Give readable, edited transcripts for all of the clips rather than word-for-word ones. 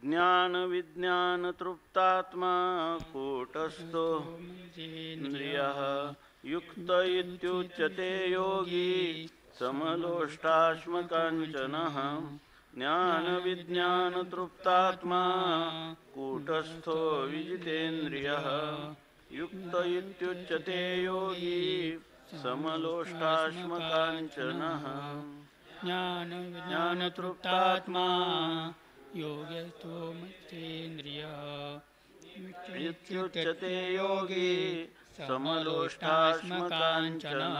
ज्ञान विज्ञान तृप्तात्मा कूटस्थो इंद्रियः युक्त इत्युच्यते योगी समलोष्टाश्मकाञ्चनः ज्ञान विज्ञान तृप्तात्मा कूटस्थो विजितेन्द्रियः युक्त इत्युच्यते योगी समलोष्टाश्मकाञ्चनः ज्ञान तृप्तात्मा योगस्थो मत्तेन्द्रियः इत्युच्यते योगी समलोष्टाश्मकाञ्चनः।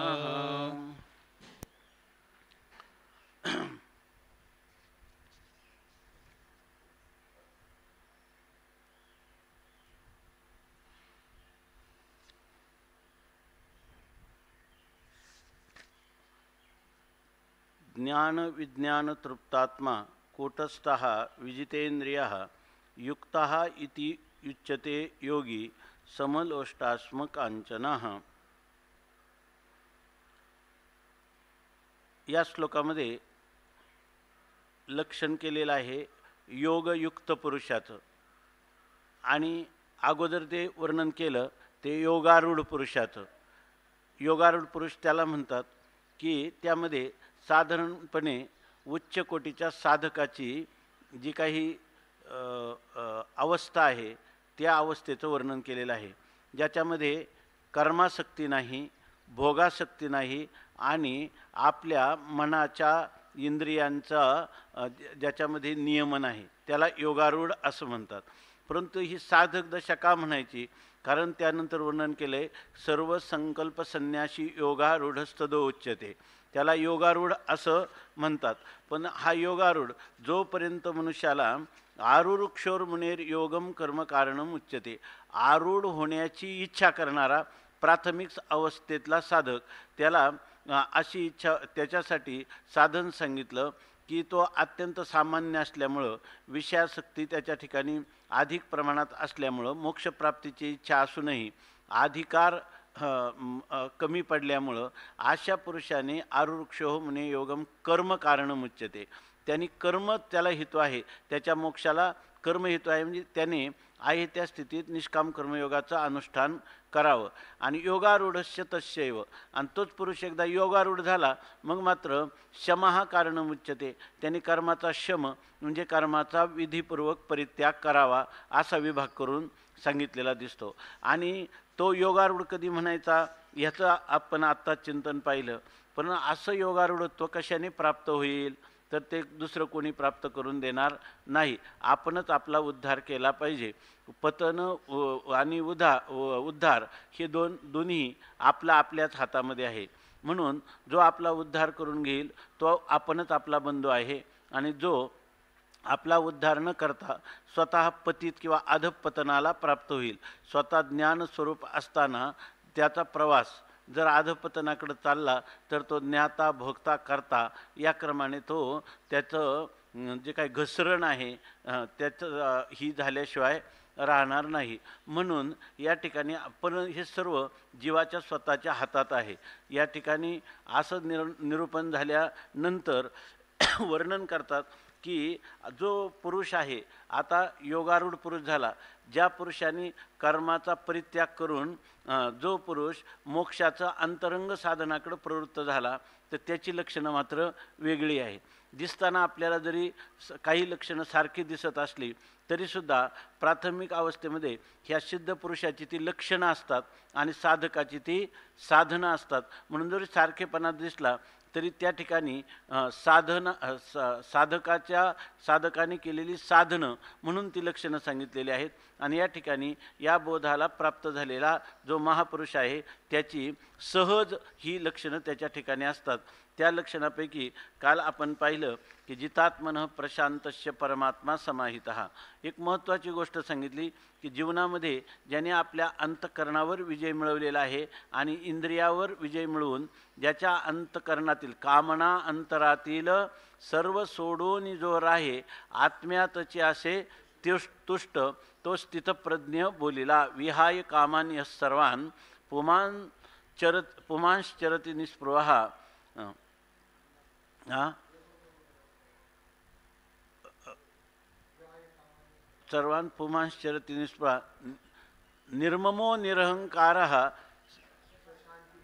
ज्ञान विज्ञान तृप्तात्मा कूटस्थः विजितेन्द्रियः युक्तः इति उच्यते योगी समलोष्टाश्मकाञ्चनः। या श्लोकामध्ये लक्षण केलेलं आहे योगयुक्त पुरुषाचं, आणि अगोदर ते वर्णन केलं ते योगारूढ पुरुषाचं. योगारूढ पुरुष त्याला म्हणतात की त्यामध्ये साधारणपणे उच्च कोटीच्या साधकाची जी काही अवस्था आहे त्या अवस्थेचं वर्णन केलेलं आहे, ज्याच्यामध्ये कर्मासक्ती नाही, भोगासक्ती नाही आणि आपल्या मनाच्या इंद्रियांचा ज्याच्यामध्ये नियमन आहे त्याला योगारूढ असं म्हणतात. परंतु ही साधक दशा का म्हणायची? कारण त्यानंतर वर्णन केलं आहे सर्व संकल्प संन्यासी योगारूढस्तदो उच्यते, त्याला योगारूढ असं म्हणतात. पण हा योगारूढ जोपर्यंत मनुष्याला आरुरुक्षोर मुनेर योगम कर्म कारणम उच्यते, आरूढ होण्याची इच्छा करणारा प्राथमिक अवस्थेतला साधक, त्याला अशी इच्छा, त्याच्यासाठी साधन सांगितलं की तो अत्यंत सामान्य असल्यामुळं, विषयासक्ती त्याच्या ठिकाणी अधिक प्रमाणात असल्यामुळं, मोक्षप्राप्तीची इच्छा असूनही अधिकार कमी पडल्यामुळं अशा पुरुषाने आरुरुक्षो मुने योगम कर्म कारणम उच्यते, त्यांनी कर्म त्याला हेतू आहे, त्याच्या मोक्षाला कर्म हेतू आहे, म्हणजे त्याने आहे त्या स्थितीत निष्काम कर्मयोगाचं अनुष्ठान करावं. आणि योगारूढस्य तस्यैव, आणि तोच पुरुष एकदा योगारूढ झाला मग मात्र शमः कारणम उच्यते, त्यांनी कर्माचा शम म्हणजे कर्माचा विधीपूर्वक परित्याग करावा असा विभाग करून सांगितलेला दिसतो. आणि तो योगारूढ कधी म्हणायचा ह्याचं आपण आत्ता चिंतन पाहिलं. पण असं योगारूढत्व कशाने प्राप्त होईल? तर ते दुसरं कोणी प्राप्त करून देणार नाही, आपणच आपला उद्धार केला पाहिजे. पतन आणि उद्धार हे दोन्ही आपल्याच हातामध्ये आहे. म्हणून जो आपला उद्धार करून घेईल तो आपणच आपला बंधू आहे, आणि जो आपला उद्धार न करता स्वतः पतित किंवा अधपतनाला प्राप्त होईल, स्वतः ज्ञानस्वरूप असताना त्याचा प्रवास जर अधपतनाकडे चालला तर तो ज्ञाता भोगता करता या क्रमाने तो त्याचं जे काही घसरण आहे त्याचं ही झाल्याशिवाय राहणार नाही. म्हणून या ठिकाणी आपण हे सर्व जीवाच्या स्वतःच्या हातात आहे. या ठिकाणी असं निरूपण झाल्यानंतर वर्णन करतात की जो पुरुष आहे आता योगारूढ पुरुष झाला, ज्या पुरुषांनी कर्माचा परित्याग करून जो पुरुष मोक्षाचा अंतरंग साधनाकडे प्रवृत्त झाला तर त्याची लक्षणं मात्र वेगळी आहे. दिसताना आपल्याला जरी काही लक्षणं सारखी दिसत असली तरीसुद्धा प्राथमिक अवस्थेमध्ये ह्या सिद्ध पुरुषाची ती लक्षणं असतात आणि साधकाची ती साधनं असतात. म्हणून जरी सारखेपणा दिसला तरी त्या ठिकाणी साधकाने केलेली साधनं म्हणून ती लक्षणं सांगितलेली आहेत. आणि या ठिकाणी या बोधाला प्राप्त झालेला जो महापुरुष आहे त्याची सहज ही लक्षणं त्याच्या ठिकाणी असतात. त्या लक्षणापैकी काल आपण पाहिलं की जितात्मनः प्रशांतस्य परमात्मा समाहितः, एक महत्त्वाची गोष्ट सांगितली की जीवनामध्ये ज्याने आपल्या अंतःकरणावर विजय मिळवलेला आहे आणि इंद्रियावर विजय मिळवून ज्याच्या अंतःकरणातील कामना अंतरातील सर्व सोडून जो राहे आत्म्यातचे असे तुष्ट तो स्थितप्रज्ञ बोलिला, विहाय कामान्य सर्वान् पुमांश्चरति निस्पृहः. सर्वान् पुमांश्चरति निष्प्रा निर्ममो निरहंकारः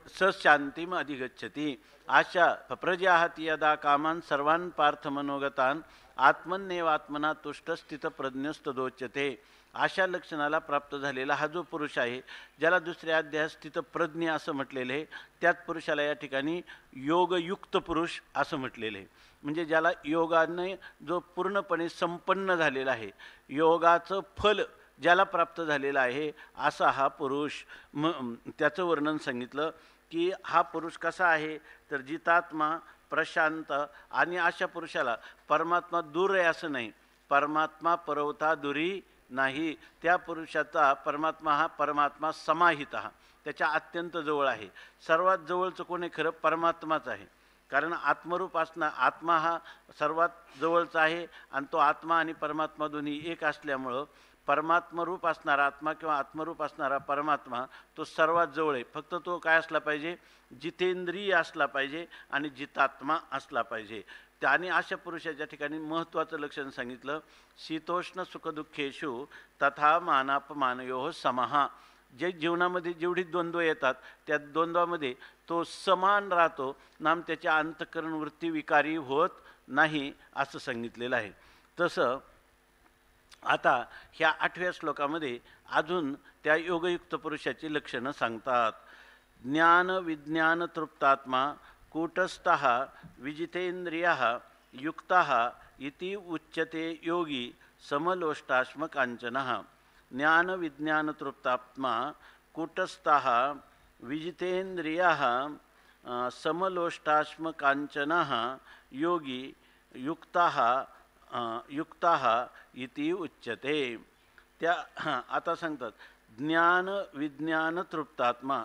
स शांतिम अधिगच्छति आशा प्रजाहति यदा कामान् सर्वान् पार्थ मनोगतान् आत्मन्येवात्मना तुष्टस्थितप्रज्ञस्तदोच्यते. अशा लक्षणाला प्राप्त झालेला हा जो पुरुष आहे, ज्याला दुसऱ्या अध्यायात स्थितप्रज्ञ असं म्हटलेलं आहे, त्याच पुरुषाला या ठिकाणी योगयुक्त पुरुष असं म्हटलेलं आहे. म्हणजे ज्याला योगाने जो पूर्णपणे संपन्न झालेला आहे, योगाचं फल ज्याला प्राप्त झालेलं आहे, असा हा पुरुष. त्याचं वर्णन सांगितलं की हा पुरुष कसा आहे, तर जितात्मा, प्रशांत. आणि अशा पुरुषाला परमात्मा दूर आहे असं नाही, परमात्मा परवता दुरी नाही. त्या पुरुषाचा परमात्मा हा परमात्मा समाहित हा, त्याच्या अत्यंत जवळ आहे. सर्वात जवळचं कोणी खरं परमात्माच आहे, कारण आत्मरूप असणार आत्मा हा सर्वात जवळचा आहे. आणि तो आत्मा आणि परमात्मा दोन्ही एक असल्यामुळं परमात्मरूप असणारा आत्मा किंवा आत्मरूप असणारा परमात्मा तो सर्वात जवळ आहे. फक्त तो काय असला पाहिजे, जितेंद्रिय असला पाहिजे आणि जितात्मा असला पाहिजे. त्याने अशा पुरुषाच्या ठिकाणी महत्त्वाचं लक्षण सांगितलं, शीतोष्ण सुखदुःखेषु तथा मानापमानयोः समहा. जे जीवनामध्ये जेवढी द्वंद्व येतात त्या द्वंद्वामध्ये तो समान राहतो, नाम त्याच्या अंतःकरण वृत्ती विकारी होत नाही असं सांगितलेलं आहे. तसं आता ह्या 8व्या श्लोकामध्ये अजून त्या योगयुक्त पुरुषाची लक्षणं सांगतात. ज्ञान विज्ञान तृप्तात्मा कूटस्थः विजितेंद्रियः युक्तः इति उच्यते योगी समलोष्टाश्म कांचनः. ज्ञान विज्ञान तृप्तात्मा कूटस्थः विजितेंद्रियः समलोष्टाश्म कांचनः योगी युक्तः इति उच्यते. त्या आता सांगतात ज्ञान विज्ञान तृप्तात्मा,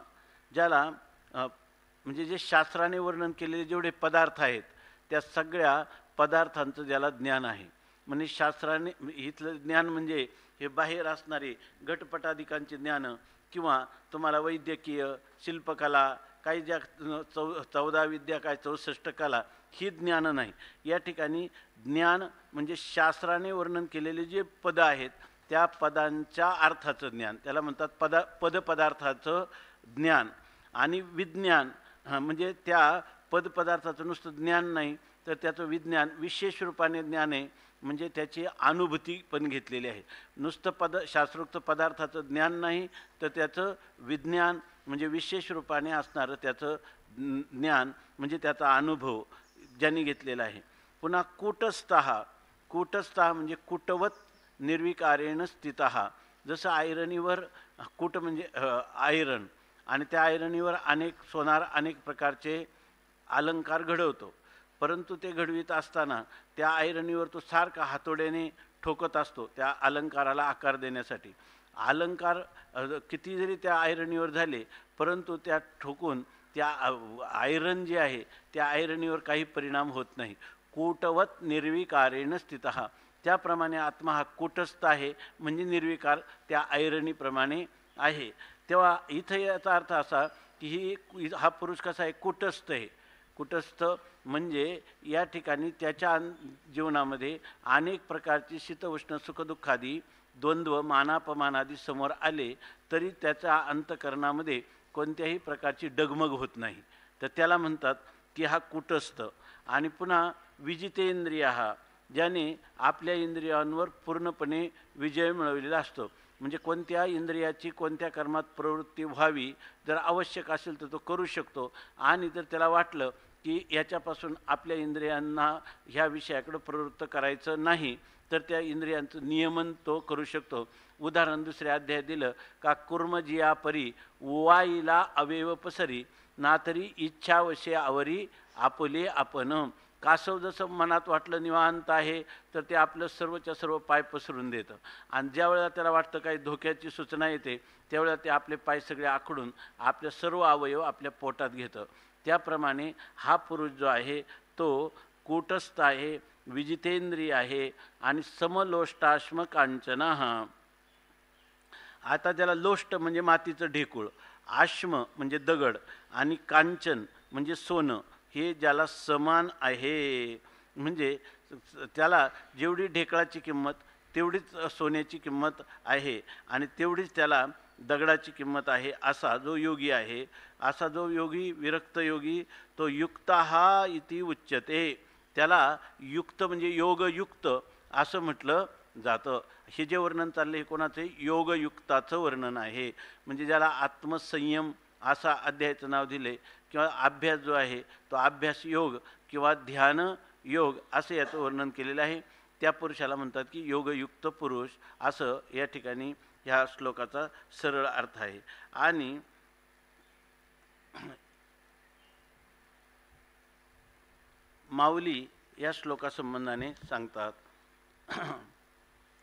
ज्याला म्हणजे जे शास्त्राने वर्णन केलेले जेवढे पदार्थ आहेत त्या सगळ्या पदार्थांचं ज्याला ज्ञान आहे. म्हणजे शास्त्राने इथलं ज्ञान म्हणजे हे बाहेर असणारे घटपटादिकांचे ज्ञान किंवा तुम्हाला वैद्यकीय, शिल्पकला, काही ज्या 14 विद्या, काय 64 कला, ही ज्ञान नाही. या ठिकाणी ज्ञान म्हणजे शास्त्राने वर्णन केलेले जे पद आहेत त्या पदांच्या अर्थाचं ज्ञान, त्याला म्हणतात पदपदार्थाचं ज्ञान. आणि विज्ञान म्हणजे त्या पदपदार्थाचं नुसतं ज्ञान नाही तर त्याचं विज्ञान विशेष रूपाने ज्ञान आहे, म्हणजे त्याची अनुभूती पण घेतलेली आहे. नुसतं शास्त्रोक्त पदार्थाचं ज्ञान नाही तर त्याचं विज्ञान म्हणजे विशेष रूपाने असणारं त्याचं ज्ञान म्हणजे त्याचा अनुभव ज्यांनी घेतलेला आहे. पुन्हा कूटस्थः म्हणजे कुटवत निर्विकारेण स्थितः. जसं आयरणीवर कूट म्हणजे आयरन, आणि त्या आयरणीवर सोनार अनेक प्रकारचे अलंकार घडवतो, परंतु ते घडवीत असताना त्या आयरणीवर तो सारखा हातोड्याने ठोकत असतो त्या अलंकाराला आकार देण्यासाठी. अलंकार किती जरी त्या आयरणीवर झाले परंतु त्या ठोकून त्या आयरन जे आहे त्या आयरणीवर काही परिणाम होत नाही. कूटवत निर्विकारेण स्थितः. त्याप्रमाणे आत्मा हा कूटस्थ आहे म्हणजे निर्विकार त्या आयरणीप्रमाणे आहे. तेव्हा इथं याचा अर्थ असा की हा पुरुष कसा आहे, कूटस्थ आहे. कूटस्थ म्हणजे या ठिकाणी त्याच्या जीवनामध्ये अनेक प्रकारची शीतउष्ण सुखदुःखादी द्वंद्व मानापमानादी समोर आले तरी त्याच्या अंतःकरणामध्ये कोणत्याही प्रकारची डगमग होत नाही, तर त्याला म्हणतात की हा कूटस्थ. आणि पुन्हा विजितेंद्रिय, ज्याने आपल्या इंद्रियांवर पूर्णपणे विजय मिळवलेला असतो. म्हणजे कोणत्या इंद्रियाची कोणत्या कर्मात प्रवृत्ती व्हावी जर आवश्यक असेल तर तो करू शकतो, आणि जर त्याला वाटलं की याच्यापासून आपल्या इंद्रियांना ह्या विषयाकडे प्रवृत्त करायचं नाही तर त्या इंद्रियांचं नियमन तो करू शकतो. उदाहरण दुसऱ्या अध्यायात दिलं का कुर्मजिया परी वाईला अवेव पसरी नातरी इच्छावशे आवरी आपुले आपण. कासव जसं मनात वाटलं निवांत आहे तर ते आपलं सर्वच्या सर्व पाय पसरून देतं, आणि ज्या वेळेला त्याला वाटतं काही धोक्याची सूचना येते त्यावेळेला ते आपले पाय सगळे आखडून आपल्या सर्व अवयव आपल्या पोटात घेतं. त्याप्रमाणे हा पुरुष जो आहे तो कूटस्थ आहे, विजितेंद्रिय आहे आणि समलोष्टाश्म कांचनः. आता त्याला लोष्ट म्हणजे मातीचं ढेकूळ, आश्म म्हणजे दगड आणि कांचन म्हणजे सोनं हे ज्याला समान आहे. म्हणजे त्याला जेवढी ढेकळाची किंमत तेवढीच सोन्याची किंमत आहे आणि तेवढीच त्याला दगडाची किंमत आहे. असा जो योगी आहे, असा जो योगी विरक्त योगी, तो युक्तहा इति उच्यते. त्याला युक्त म्हणजे योगयुक्त असं म्हटलं जातं. हे जे वर्णन चाललं हे कोणाचं आहे? योगयुक्ताचं वर्णन आहे. म्हणजे ज्याला आत्मसंयम असा अध्यायाचं नाव दिले किंवा अभ्यास जो आहे तो अभ्यास योग किंवा ध्यान योग असं याचं वर्णन केलेलं आहे. त्या पुरुषाला म्हणतात की योगयुक्त पुरुष, असं या ठिकाणी ह्या श्लोकाचा सरळ अर्थ आहे. आणि माऊली या श्लोकासंबंधाने सांगतात,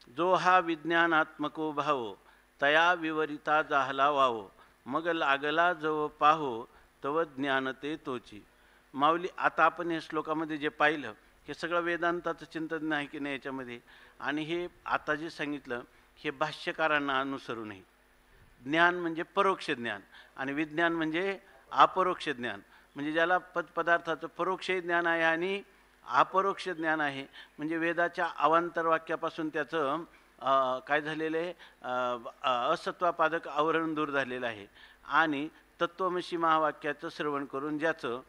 जो हा विज्ञानात्मको भावो तया विवरिता जाहला वावो, मग लागला जव पाहो तव ज्ञान ते तोची. माऊली, आता आपण या श्लोकामध्ये जे पाहिलं हे सगळं वेदांताचं चिंतन आहे की नाही याच्यामध्ये, आणि हे आता जे सांगितलं हे भाष्यकारांना अनुसरून आहे. ज्ञान म्हणजे परोक्ष ज्ञान आणि विज्ञान म्हणजे अपरोक्ष ज्ञान. म्हणजे ज्याला पदार्थाचं परोक्ष ज्ञान आहे आणि अपरोक्ष ज्ञान आहे, म्हणजे वेदाच्या अवांतर वाक्यापासून त्याचं काय झालेलं आहे, असत्वापादक आवरण दूर झालेलं आहे आणि तत्त्वमसी महावाक्याचं श्रवण करून ज्याचं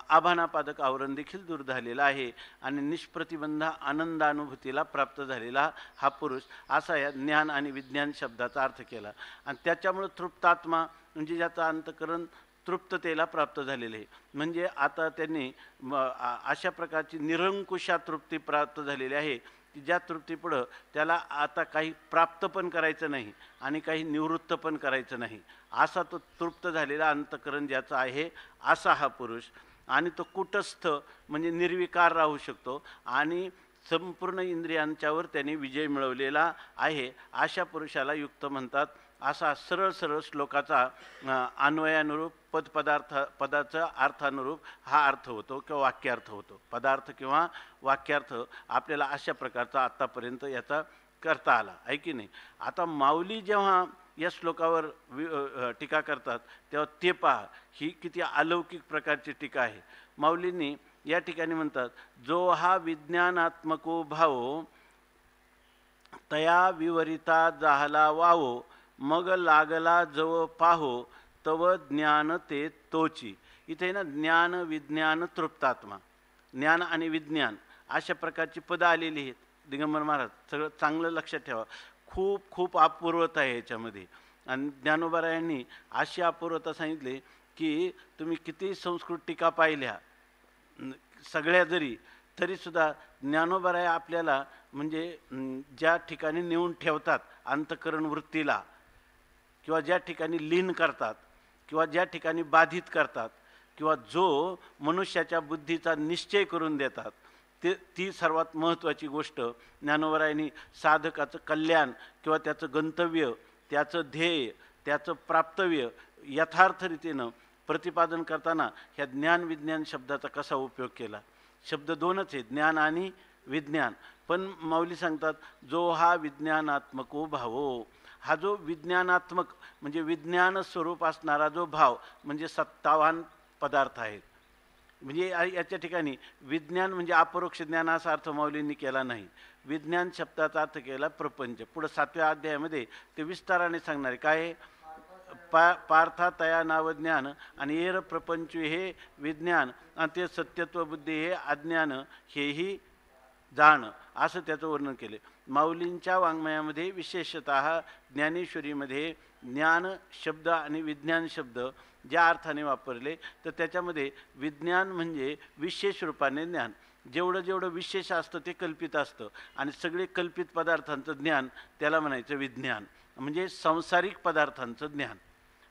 आभानापादक आवरण देखील दूर झालेलं आहे आणि निष्प्रतिबंध आनंदानुभूतीला प्राप्त झालेला हा पुरुष, असा या ज्ञान आणि विज्ञान शब्दाचा अर्थ केला. आणि त्याच्यामुळं तृप्तात्मा म्हणजे ज्याचं अंतःकरण तृप्ततेला प्राप्त झालेले आहे. म्हणजे आता त्यांनी अशा प्रकारची निरंकुशा तृप्ती प्राप्त झालेली आहे की ज्या तृप्तीपुढं त्याला आता काही प्राप्त पण करायचं नाही आणि काही निवृत्त पण करायचं नाही, असा तो तृप्त झालेला अंतःकरण ज्याचा आहे असा हा पुरुष. आणि तो कुटस्थ म्हणजे निर्विकार राहू शकतो आणि संपूर्ण इंद्रियांच्यावर त्याने विजय मिळवलेला आहे, अशा पुरुषाला युक्त म्हणतात. असा सरळ सरळ श्लोकाचा अन्वयानुरूप पदाचा अर्थानुरूप हा अर्थ होतो किंवा वाक्यार्थ होतो. पदार्थ किंवा वाक्यार्थ आपल्याला अशा प्रकारचा आत्तापर्यंत याचा करता आला आहे की नाही. आता माऊली जेव्हा या श्लोकावर टीका करतात तेव्हा ते पहा ही किती अलौकिक प्रकारची टीका आहे. माऊलींनी या ठिकाणी म्हणतात, जो हा विज्ञानात्मको भावो तया विवरिता जाहला वावो, मग लागला जव पाहो तव ज्ञान ते तोची. इथे ना ज्ञान विज्ञान तृप्तात्मा, ज्ञान आणि विज्ञान अशा प्रकारची पदं आलेली आहेत. दिगंबर महाराज सगळं चांगलं लक्षात ठेवा, खूप खूप अपूर्वता आहे याच्यामध्ये. आणि ज्ञानोबारायांनी अशी अपूर्वता सांगितली की तुम्ही किती संस्कृत टीका पाहिल्या सगळ्या जरी तरीसुद्धा ज्ञानोबाराय आपल्याला म्हणजे ज्या ठिकाणी नेऊन ठेवतात अंतःकरण वृत्तीला किंवा ज्या ठिकाणी लीन करतात किंवा ज्या ठिकाणी बाधित करतात किंवा जो मनुष्याच्या बुद्धीचा निश्चय करून देतात, ती सर्वात महत्त्वाची गोष्ट ज्ञानोबारायांनी साधकाचं कल्याण किंवा त्याचं गंतव्य, त्याचं ध्येय, त्याचं प्राप्तव्य यथार्थ रीतीनं प्रतिपादन करताना ह्या ज्ञान विज्ञान शब्दाचा कसा उपयोग केला. शब्द दोनच आहेत, ज्ञान आणि विज्ञान. पण माऊली सांगतात, जो हा विज्ञानात्मको भावो, हा जो विज्ञानात्मक म्हणजे विज्ञान स्वरूप असणारा जो भाव म्हणजे सत्तावान पदार्थ आहेत. म्हणजे याच्या ठिकाणी विज्ञान म्हणजे अपरोक्ष ज्ञान असा अर्थ माऊलींनी केला नाही. विज्ञान शब्दाचा अर्थ केला प्रपंच. पुढं 7व्या अध्यायामध्ये ते विस्ताराने सांगणार आहे. काय पार्था तया नाव ज्ञान आणि एर प्रपंच हे विज्ञान आणि ते सत्यत्व बुद्धी हे अज्ञान हेही जाण, असं त्याचं वर्णन केले. माऊलींच्या वाङ्मयामध्ये विशेषतः ज्ञानेश्वरीमध्ये ज्ञान शब्द आणि विज्ञान शब्द ज्या अर्थाने वापरले तर त्याच्यामध्ये विज्ञान म्हणजे विशेष रूपाने ज्ञान. जेवढं जेवढं विशेष असतं ते कल्पित असतं आणि सगळे कल्पित पदार्थांचं ज्ञान त्याला म्हणायचं विज्ञान. म्हणजे सांसारिक पदार्थांचं ज्ञान,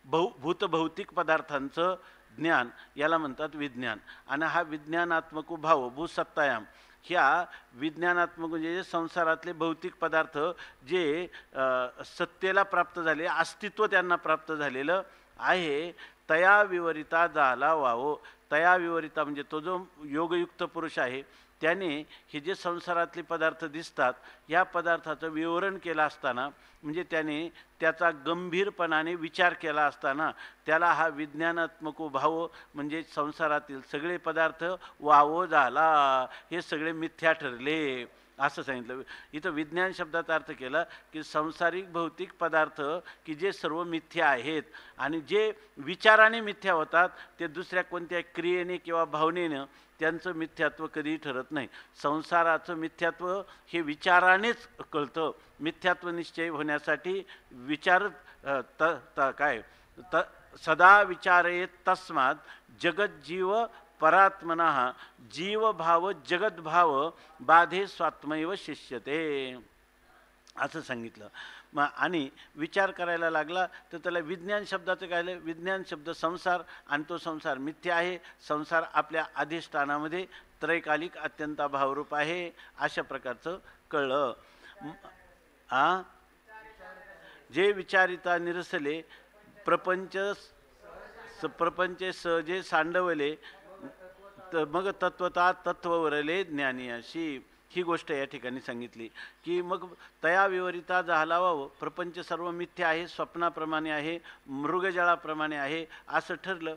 भूतभौतिक पदार्थांचं ज्ञान याला म्हणतात विज्ञान. आणि हा विज्ञानात्मक भाव भूसत्तायाम, ह्या विज्ञानात्मक म्हणजे संसारातले भौतिक पदार्थ जे सत्तेला प्राप्त झाले, अस्तित्व त्यांना प्राप्त झालेलं आहे, तया विवरिता झाला वावो. तया विवरिता म्हणजे तो जो योगयुक्त पुरुष आहे त्याने हे जे संसारातले पदार्थ दिसतात या पदार्थाचं विवरण केलं असताना म्हणजे त्याने त्याचा गंभीरपणाने विचार केला असताना त्याला हा विज्ञानात्मक भाव म्हणजे संसारातील सगळे पदार्थ वावो झाला, हे सगळे मिथ्या ठरले, असं सांगितलं. इथं विज्ञान शब्दाचा अर्थ केला की संसारिक भौतिक पदार्थ की जे सर्व मिथ्या आहेत आणि जे विचाराने मिथ्या होतात ते दुसऱ्या कोणत्या क्रियेने किंवा भावनेनं त्यांचं मिथ्यात्व कधीही ठरत नाही. संसाराचं मिथ्यात्व हे विचारानेच कळतं. मिथ्यात्व निश्चय होण्यासाठी विचार काय सदा विचारेत तस्मात जगज्जीव परात्मनः जीवभाव जगद्भाव बाधे स्वात्मैव शिष्यते असं सांगितलं. आणि विचार करायला लागला तर त्याला विज्ञान शब्दाचं काय आलं? विज्ञान शब्द संसार आणि तो संसार मिथ्या आहे. संसार आपल्या अधिष्ठानामध्ये त्रैकालिक अत्यंत भावरूप आहे अशा प्रकारचं कळलं. जे विचारिता निरसले प्रपंच सहजे सांडवले मग तत्वता तत्ववरले ज्ञानी अशी ही गोष्ट या ठिकाणी सांगितली की मग तया विवरिता झाला व प्रपंच सर्व मिथ्या आहे, स्वप्नाप्रमाणे आहे, मृगजळाप्रमाणे आहे असं ठरलं.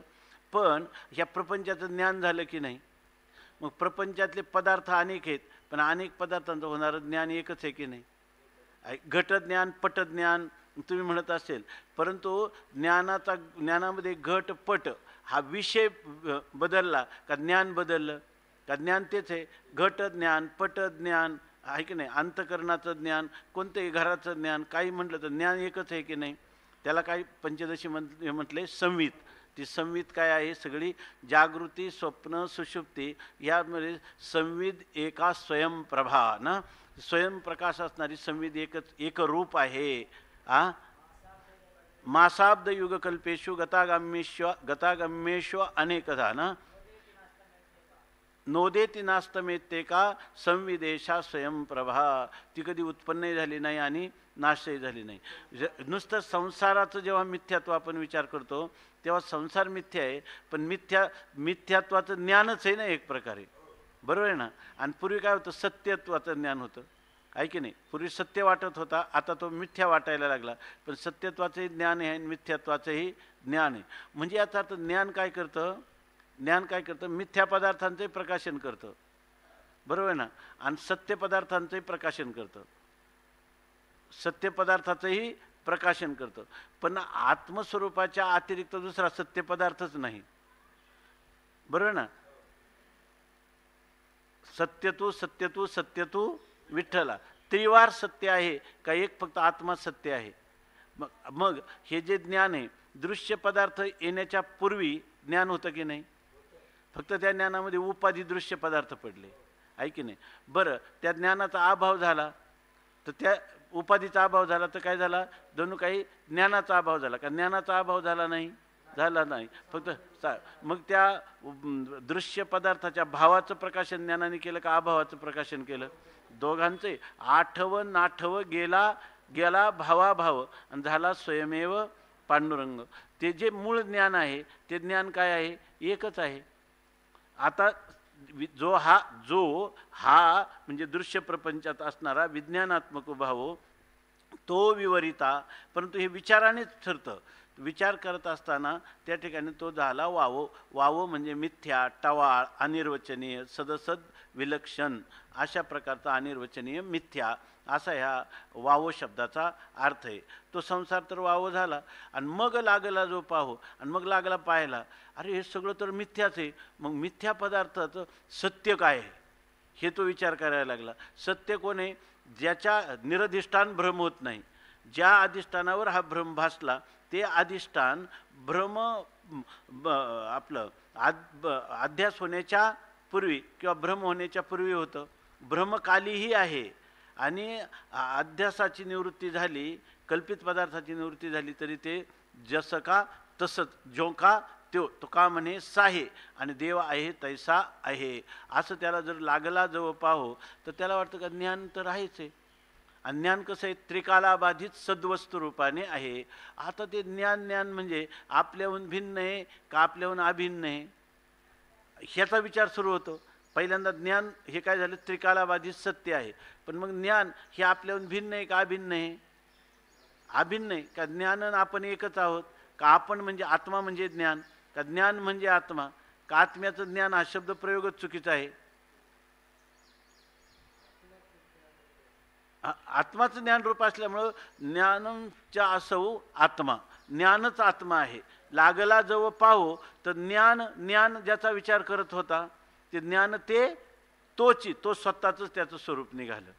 पण ह्या प्रपंचाचं ज्ञान झालं की नाही? मग प्रपंचातले पदार्थ अनेक आहेत पण अनेक पदार्थांचं होणारं ज्ञान एकच आहे की नाही? घटज्ञान पटज्ञान तुम्ही म्हणत असेल, परंतु ज्ञानामध्ये घट पट हा विषय बदलला का ज्ञान बदललं? का ज्ञान तेच आहे. घट ज्ञान पट ज्ञान आहे की नाही? अंतकरणाचं ज्ञान, कोणत्याही घराचं ज्ञान, काही म्हटलं तर ज्ञान एकच आहे की नाही? त्याला काही पंचदशी म्हटले संवित. ती संवित काय आहे? सगळी जागृती स्वप्न सुषुप्ती यामध्ये संविद एका स्वयंप्रभा ना, स्वयंप्रकाश असणारी संविद एक रूप आहे. मासाब्द युगकल्पेषु गतागम्येषु अनेकदा ना नोदेती नास्तमेते का संविदेशा स्वयंप्रभा. ती कधी उत्पन्नही झाली नाही आणि नाशही झाली नाही. नुसतं संसाराचं जेव्हा मिथ्यात्व आपण विचार करतो तेव्हा संसार मिथ्या आहे, पण मिथ्यात्वाचं ज्ञानच आहे ना एक प्रकारे, बरोबर आहे ना? आणि पूर्वी काय होतं? सत्यत्वाचं ज्ञान होतं, आहे की नाही? पूर्वी सत्य वाटत होता, आता तो मिथ्या वाटायला लागला. पण सत्यत्वाचंही ज्ञान आहे आणि मिथ्यात्वाचंही ज्ञान आहे. म्हणजे याचा अर्थ ज्ञान काय करतं? ज्ञान काय करतं? मिथ्या पदार्थांचंही प्रकाशन करतं, बरोबर आहे ना? आणि सत्य पदार्थांचंही प्रकाशन करतं, सत्य पदार्थाचंही प्रकाशन करतं. पण आत्मस्वरूपाच्या अतिरिक्त दुसरा सत्य पदार्थच नाही, बरोबर ना? सत्यतू सत्यतू सत्यतू विठ्ठला त्रिवार सत्य आहे का एक फक्त आत्मा सत्य आहे? मग हे जे ज्ञान आहे दृश्य पदार्थ येण्याच्या पूर्वी ज्ञान होतं की नाही? फक्त त्या ज्ञानामध्ये उपाधी दृश्य पदार्थ पडले, आहे की नाही? बरं, त्या ज्ञानाचा अभाव झाला तर त्या उपाधीचा अभाव झाला तर काय झाला? दोन काही ज्ञानाचा अभाव झाला का? ज्ञानाचा अभाव झाला नाही, झाला नाही. फक्त मग त्या दृश्य पदार्थाच्या भावाचं प्रकाशन ज्ञानाने केलं का अभावाचं प्रकाशन केलं? दोघांचे आठवं नाठवं गेला भावाभाव आणि झाला स्वयमेव पांडुरंग. ते जे मूळ ज्ञान आहे ते ज्ञान काय आहे? एकच आहे. आता जो हा म्हणजे दृश्य प्रपंचात असणारा विज्ञानात्मक भाव तो विवरिता, परंतु हे विचारानेच ठरतं. विचार करत असताना त्या ठिकाणी तो झाला वावो म्हणजे मिथ्या, टवाळ, अनिर्वचनीय, सदसद, विलक्षण अशा प्रकारचा अनिर्वचनीय मिथ्या असा ह्या वावो शब्दाचा अर्थ आहे. तो संसार तर वावो झाला आणि मग लागला जो पाहो आणि मग लागला पाहायला, अरे हे सगळं तर मिथ्याच आहे. मग मिथ्या पदार्थाचं सत्य काय आहे हे तो विचार करायला लागला. सत्य कोण आहे? ज्याच्या निरधिष्ठान भ्रम होत नाही. ज्या अधिष्ठानावर हा भ्रम भासला ते अधिष्ठान भ्रम आपलं अध्यास होण्याच्या पूर्वी किंवा भ्रम होण्याच्या पूर्वी होतं. भ्रमकालीही आहे आणि अध्यासाची निवृत्ती झाली, कल्पित पदार्थाची निवृत्ती झाली तरी ते जसं का तसंच, जो का तो का म्हणे साहे आणि देव आहे तैसा आहे असं त्याला जर लागला जवळ पाहो तर त्याला वाटतं का ज्ञान तर आहेच आहे. आणि ज्ञान कसं आहे? त्रिकालाबाधित सद्वस्तू रूपाने आहे. आता ते ज्ञान म्हणजे आपल्याहून भिन्न आहे का आपल्याहून अभिन्न आहे ह्याचा विचार सुरू होतो. पहिल्यांदा ज्ञान हे काय झालं? त्रिकालाबाधित सत्य आहे. पण मग ज्ञान हे आपल्याहून भिन्न आहे का अभिन्न आहे? अभिन्न आहे. का ज्ञान आपण एकच आहोत? का आपण म्हणजे आत्मा म्हणजे ज्ञान? का ज्ञान म्हणजे आत्मा? का आत्म्याचं ज्ञान हा शब्द प्रयोगच चुकीचा आहे? आत्माचं ज्ञानरूप असल्यामुळं ज्ञानच्या असौ आत्मा, ज्ञानच आत्मा आहे. लागला जवळ पाहो तर ज्ञान ज्याचा विचार करत होता ते ज्ञान तो स्वतःच त्याचं स्वरूप निघालं.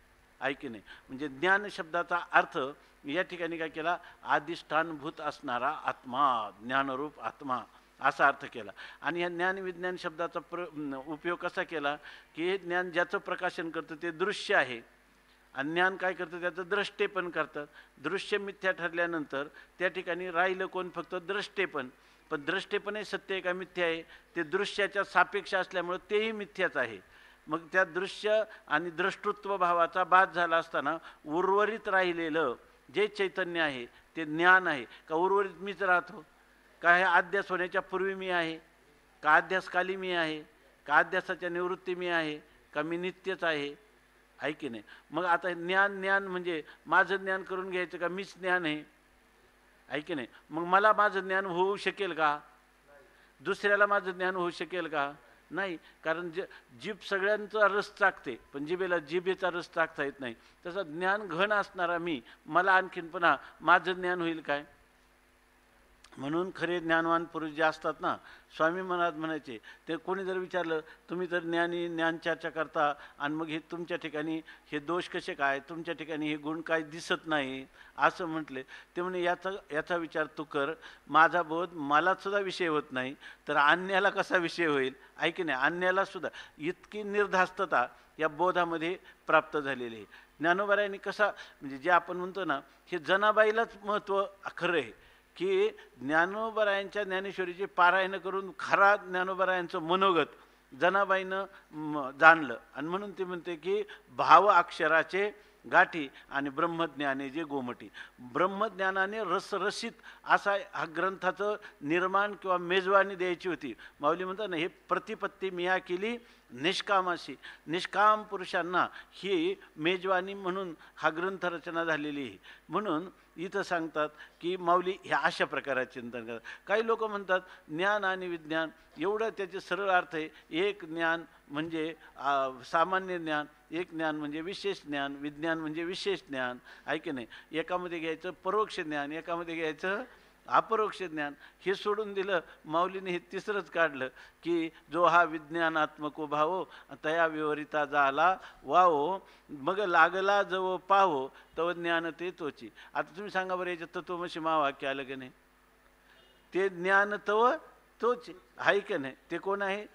आहे की नाही? म्हणजे ज्ञान शब्दाचा अर्थ या ठिकाणी काय केला, अधिष्ठानभूत असणारा आत्मा, ज्ञानरूप आत्मा असा अर्थ केला. आणि या ज्ञान विज्ञान शब्दाचा उपयोग कसा केला की हे ज्ञान ज्याचं प्रकाशन करतं ते दृश्य आहे आणि ज्ञान काय करतं त्याचं द्रष्टेपण करतं. दृश्य मिथ्या ठरल्यानंतर त्या ठिकाणी राहिलं कोण, फक्त द्रष्टेपण. पण द्रष्टेपणही सत्य आहे का मिथ्या आहे, ते दृश्याच्या सापेक्ष असल्यामुळं तेही मिथ्याच आहे. मग त्या दृश्य आणि द्रष्टृत्व भावाचा बाध झाला असताना उर्वरित राहिलेलं जे चैतन्य आहे ते ज्ञान आहे का उर्वरित मीच राहतो, का हे अध्यास होण्याच्या पूर्वी मी आहे, का अध्यासकाली मी आहे, का अध्यासाच्या निवृत्ती मी आहे, का मी नित्यच आहे. आहे की नाही? मग आता ज्ञान म्हणजे माझं ज्ञान करून घ्यायचं का मीच ज्ञान आहे. आहे की नाही? मग मला माझं ज्ञान होऊ शकेल का, दुसऱ्याला माझं ज्ञान होऊ शकेल का, नाही. कारण जीभ सगळ्यांचा रस चाकते पण जिभेला जिभेचा रस चाकता येत नाही. तसं ज्ञान घन असणारा मला आणखीन पुन्हा माझं ज्ञान होईल काय. म्हणून खरे ज्ञानवान पुरुष जे असतात ना, स्वामी महाराज म्हणायचे, ते कोणी जर विचारलं तुम्ही तर ज्ञानी ज्ञान चर्चा करता आणि मग हे तुमच्या ठिकाणी हे दोष कसे काय, तुमच्या ठिकाणी हे गुण काय दिसत नाही असं म्हटले. ते म्हणे याचा विचार तू कर, माझा बोध मलाच सुद्धा विषय होत नाही तर अन्याला कसा विषय होईल. ऐकी नाही, अन्याला सुद्धा इतकी निर्धास्तता या बोधामध्ये प्राप्त झालेली आहे. ज्ञानोबारायांनी कसा म्हणजे जे आपण म्हणतो ना, हे जनाबाईलाच महत्त्व खरं आहे की ज्ञानोबारायांच्या ज्ञानेश्वरीचे पारायण करून खरा ज्ञानोबारायांचं मनोगत जनाबाईनं जाणलं. आणि म्हणून ते म्हणते की भाव अक्षराचे गाठी आणि ब्रह्मज्ञाने जे गोमटी. ब्रह्मज्ञानाने रसरसित असा हा ग्रंथाचं निर्माण किंवा मेजवानी द्यायची होती. माऊली म्हणतात ना, हे प्रतिपत्ती मिया केली निष्कामाशी. निष्काम पुरुषांना ही मेजवानी म्हणून हा ग्रंथ रचना झालेली आहे. म्हणून इथं सांगतात की माऊली ह्या अशा प्रकाराचे चिंतन करतात. काही लोक म्हणतात ज्ञान आणि विज्ञान एवढं त्याचे सरळ अर्थ आहे. एक ज्ञान म्हणजे सामान्य ज्ञान, एक ज्ञान म्हणजे विशेष ज्ञान, विज्ञान म्हणजे विशेष ज्ञान. आहे की नाही? एकामध्ये घ्यायचं परोक्ष ज्ञान, एकामध्ये घ्यायचं अपरोक्ष ज्ञान. हे सोडून दिलं माऊलीने, हे तिसरंच काढलं की जो हा विज्ञानात्मको भावो तया विवरिता झाला वाहो, मग लागला जवळ पाहो तव ज्ञान ते तोची. आता तुम्ही सांगा बरं, याच्यात तत्वमसी महावाक्य आलं की नाही? ते ज्ञान तव तोच आहे की नाही? ते कोण आहे?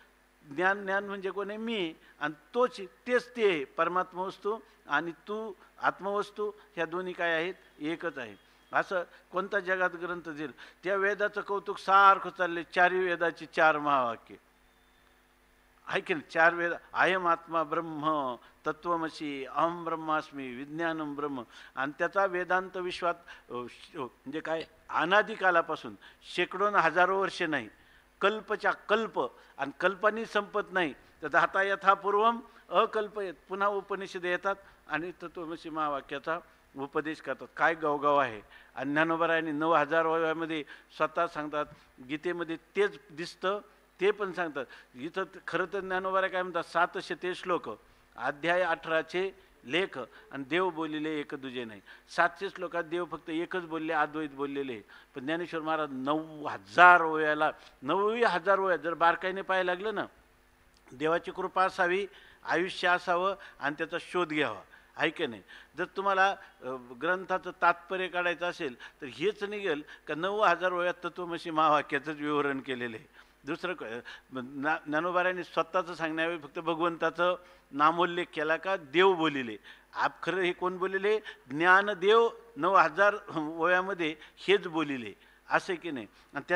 ज्ञान म्हणजे कोण आहे? मी. आणि तोच तेच ते आहे परमात्मा वस्तू आणि तू आत्मवस्तू. ह्या दोन्ही काय आहेत? एकच आहे. असं कोणता जगात ग्रंथ देईल त्या वेदाचं कौतुक सारखं चालले. चारही वेदाची 4 महावाक्य आहे की नाही? 4 वेद, अयम आत्मा ब्रह्म, तत्वमसी, अहम ब्रह्मास्मी, विज्ञानम ब्रह्म. आणि त्याचा वेदांत विश्वात म्हणजे काय, अनादिकालापासून शेकडो हजारो वर्षे नाही, कल्पच्या कल्प, आणि कल्पनी संपत नाही. तर आता यथापूर्वम अकल्पयत, पुन्हा उपनिषद येतात आणि तत्वमसी महावाक्याचा उपदेश करतात. काय गावगाव आहे. आणि ज्ञानोबारायांनी 9000 वयामध्ये स्वतः सांगतात, गीतेमध्ये तेच दिसतं, ते पण सांगतात. इथं खरं तर ज्ञानोबाराय काय म्हणतात, 700 श्लोक, अध्याय 18चे लेख, आणि देव बोललेले एक दुजे नाही. 700 श्लोकात देव फक्त एकच बोलले, अद्वैत बोललेले. पण ज्ञानेश्वर महाराज 9000 वयाला, 9000 वयात जर बारकाईने पाहायला लागलं ना, देवाची कृपा असावी, आयुष्य असावं आणि त्याचा शोध घ्यावा. आहे की नाही? जर तुम्हाला ग्रंथाचं तात्पर्य काढायचं असेल तर हेच निघेल का 9000 वयात तत्वमसी महावाक्याचंच विवरण केलेलं आहे. दुसरं ज्ञानोबारायांनी स्वतःचं सांगण्यावेळी फक्त भगवंताचं नामोल्लेख केला का देव बोलिले. आप खरं हे कोण बोलिले? ज्ञानदेव 9000 वयामध्ये हेच बोलिले, असे की नाही? आणि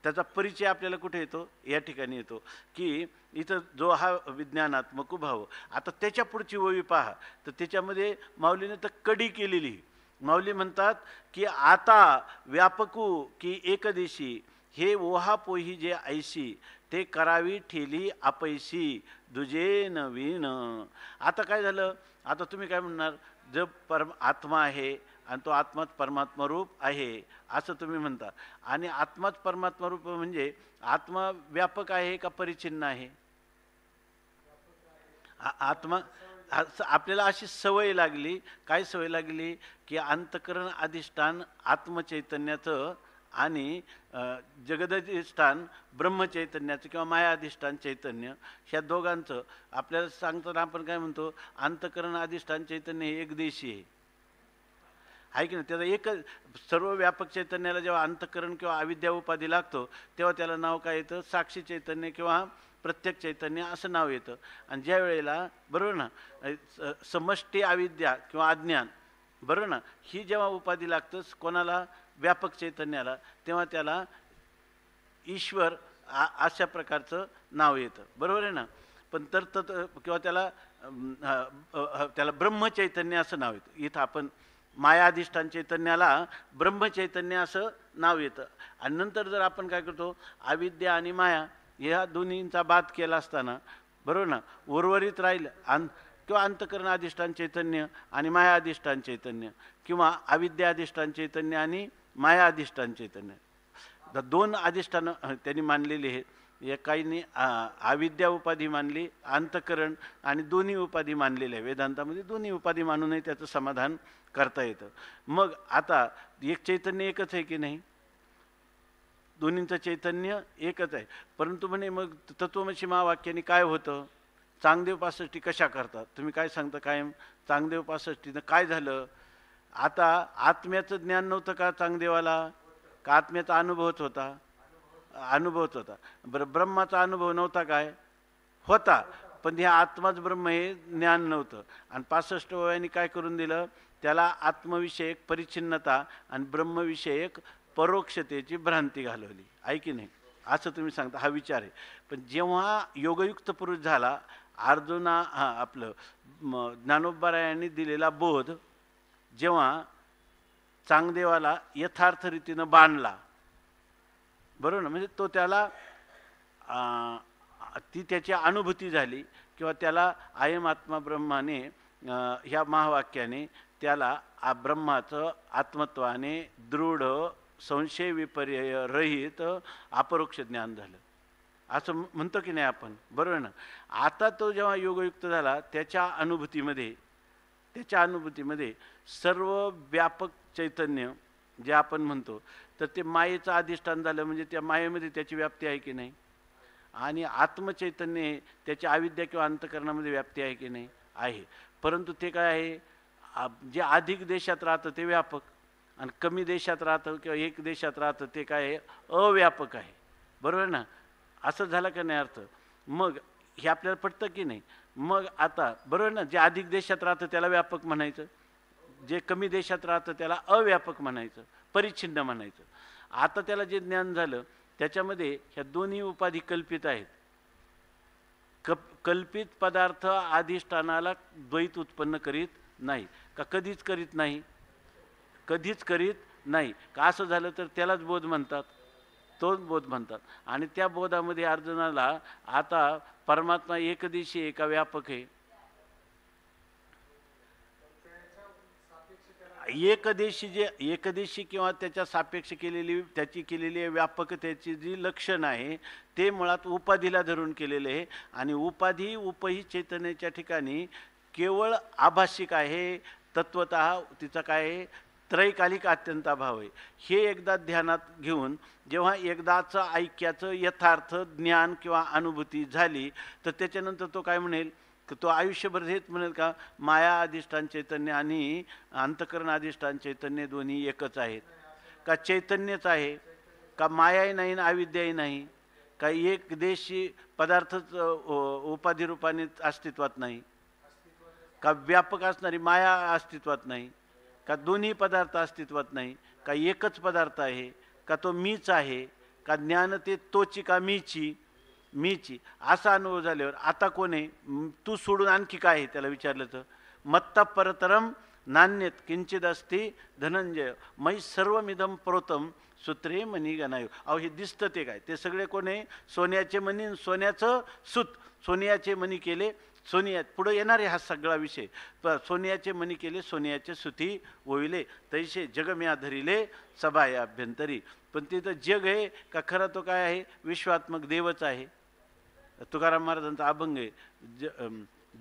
त्याचा परिचय आपल्याला कुठे येतो? या ठिकाणी येतो की इथं जो हा विज्ञानात्मक भाव. आता त्याच्या पुढची ओवी पहा, तर त्याच्यामध्ये माऊलीने तर कडी केलेली. माऊली म्हणतात की आता व्यापकू की एकदेशी, हे ओहा पोही जे ऐशी, ते करावी ठेली अपैशी, दुजे नवीन. आता काय झालं? आता तुम्ही काय म्हणणार, जब आत्मा आहे आणि तो आत्माच परमात्मा रूप आहे असं तुम्ही म्हणता. आणि आत्माच परमात्मा रूप म्हणजे आत्मा व्यापक आहे का परिचिन्न आहे? आत्मा आपल्याला अशी सवय लागली, काय सवय लागली की अंतकरण अधिष्ठान आत्मचैतन्याचं आणि जगदधिष्ठान ब्रह्मचैतन्याचं किंवा माया अधिष्ठान चैतन्य, ह्या दोघांचं आपल्याला सांगताना आपण काय म्हणतो, अंतकरण अधिष्ठान चैतन्य हे एकदेशी आहे की नाही. त्याचा एक सर्व व्यापक चैतन्याला जेव्हा अंतकरण किंवा अविद्या उपाधी लागतो तेव्हा त्याला नाव काय येतं, साक्षी चैतन्य किंवा प्रत्येक चैतन्य असं नाव येतं. आणि ज्या वेळेला बरोबर ना समष्टी अविद्या किंवा अज्ञान बरोबर ना ही जेव्हा उपाधी लागतं कोणाला, व्यापक चैतन्याला, तेव्हा त्याला ईश्वर अशा प्रकारचं नाव येतं. बरोबर आहे ना. पण तर किंवा त्याला ब्रह्मचैतन्य असं नाव येतं. इथं आपण माया अधिष्ठान चैतन्याला ब्रह्मचैतन्य असं नाव येतं. आणि नंतर जर आपण काय करतो, अविद्या आणि माया ह्या दोन्हींचा बाद केला असताना बरोबर ना उर्वरित राहील किंवा अंतकरण अधिष्ठान चैतन्य आणि माया अधिष्ठान चैतन्य किंवा अविद्या अधिष्ठान चैतन्य आणि माया अधिष्ठान चैतन्य, दोन अधिष्ठान त्यांनी मानलेली आहेत. एकाने अविद्या उपाधी मानली, अंतकरण, आणि दोन्ही उपाधी मानलेल्या आहे. वेदांतामध्ये दोन्ही उपाधी मानूनही त्याचं समाधान करता येतं. मग आता एक चैतन्य एकच आहे की नाही, दोन्हींचं चैतन्य एकच आहे. परंतु म्हणे मग तत्वमसी महावाक्याने काय होतं, चांगदेव पासष्टी कशा करतात, तुम्ही काय सांगता कायम चांगदेव पासष्टीनं काय झालं. आता आत्म्याचं ज्ञान नव्हतं का चांगदेवाला, का आत्म्याचा अनुभवच होता, अनुभवच होता. बरं, ब्रह्माचा अनुभव नव्हता काय, होता, पण हे आत्माच ब्रह्म हे ज्ञान नव्हतं. आणि 65 वयाने काय करून दिलं, त्याला आत्मविषयक परिच्छिन्नता आणि ब्रह्मविषयक परोक्षतेची भ्रांती घालवली, आहे की नाही, असं तुम्ही सांगता. हा विचार आहे. पण जेव्हा योगयुक्त पुरुष झाला, अर्जुना आपलं ज्ञानोबरायांनी दिलेला बोध जेव्हा चांगदेवाला यथार्थ रीतीनं बांधला, बरोबर ना, म्हणजे तो त्याला ती त्याची अनुभूती झाली किंवा त्याला अयम आत्मा ब्रह्माने ह्या महावाक्याने त्याला ब्रह्माचं आत्मत्वाने दृढ संशय विपर्यय रहित अपरोक्ष ज्ञान झालं, असं म्हणतो की नाही आपण, बरोबर ना. आता तो जेव्हा योगयुक्त झाला त्याच्या अनुभूतीमध्ये सर्व व्यापक चैतन्य जे आपण म्हणतो, तर ते मायेचं अधिष्ठान झालं, म्हणजे त्या मायेमध्ये त्याची व्याप्ती आहे की नाही. आणि आत्मचैतन्य त्याच्या अविद्या किंवा अंतकरणामध्ये व्याप्ती आहे की नाही, आहे. परंतु ते काय आहे, जे अधिक देशात राहतं ते व्यापक, आणि कमी देशात राहतं किंवा एक देशात राहतं ते काय आहे, अव्यापक आहे. बरोबर ना, असं झालं का नाही अर्थ. मग हे आपल्याला पटतं की नाही. मग आता बरोबर ना, जे अधिक देशात राहतं त्याला व्यापक म्हणायचं, जे कमी देशात राहतं त्याला अव्यापक म्हणायचं, परिच्छिन्न म्हणायचं. आता त्याला जे ज्ञान झालं त्याच्यामध्ये ह्या दोन्ही उपाधी कल्पित आहेत. कल्पित पदार्थ अधिष्ठानाला द्वैत उत्पन्न करीत नाही का, कधीच करीत नाही, कधीच करीत नाही का. असं झालं तर त्यालाच बोध म्हणतात, तोच बोध म्हणतात. आणि त्या बोधामध्ये अर्जुनाला आता परमात्मा एकदिशी आहे का व्यापक आहे, एकदेशी किंवा त्याच्या सापेक्ष त्याची केलेली व्यापकतेची जी लक्षण आहे ते मुळात उपाधीला धरून केलेले आहे. आणि उपाधी उपही चैतन्याच्या ठिकाणी केवळ आभाषिक आहे, तत्वतः तिचा काय आहे, त्रैकालिक अत्यंताभाव आहे. हे एकदा ध्यानात घेऊन जेव्हा एकदाचं ऐक्याचं यथार्थ ज्ञान किंवा अनुभूती झाली तर त्याच्यानंतर तो काय म्हणेल, तो आयुष्यभर हेच म्हणेल का, माया अधिष्ठान चैतन्य आणि अंतकरण अधिष्ठान चैतन्य दोन्ही एकच आहेत का, चैतन्यच आहे का, मायाही नाही आणि अविद्याही नाही का, एक देशी पदार्थच उपाधी रूपाने अस्तित्वात नाही का, व्यापक असणारी माया अस्तित्वात नाही का, दोन्ही पदार्थ अस्तित्वात नाही का, एकच पदार्थ आहे का, तो मीच आहे का, ज्ञान ते तोची का मीची, असा अनुभव झाल्यावर आता कोण आहे, तू सोडून आणखी काय आहे, त्याला विचारलं तर मत्ता परतरम नान्यत किंचित अस्ति धनंजय मयि सर्वमिदम प्रोतम सूत्रे मनी गणायो. अहो हे दिसतं ते काय, ते सगळे कोण आहे, सोन्याचे मणी, सोन्याचं सूत, सोन्याचे मणी केले सोनिया, पुढे येणार आहे हा सगळा विषय. सोन्याचे मणी केले सोन्याचे सुती ओविले, तैसे जग म्या धरिले सभा या अभ्यंतरी. पण तिथं जग आहे का खरा तो काय आहे, विश्वात्मक देवच आहे. तुकाराम महाराजांचा अभंग आहे,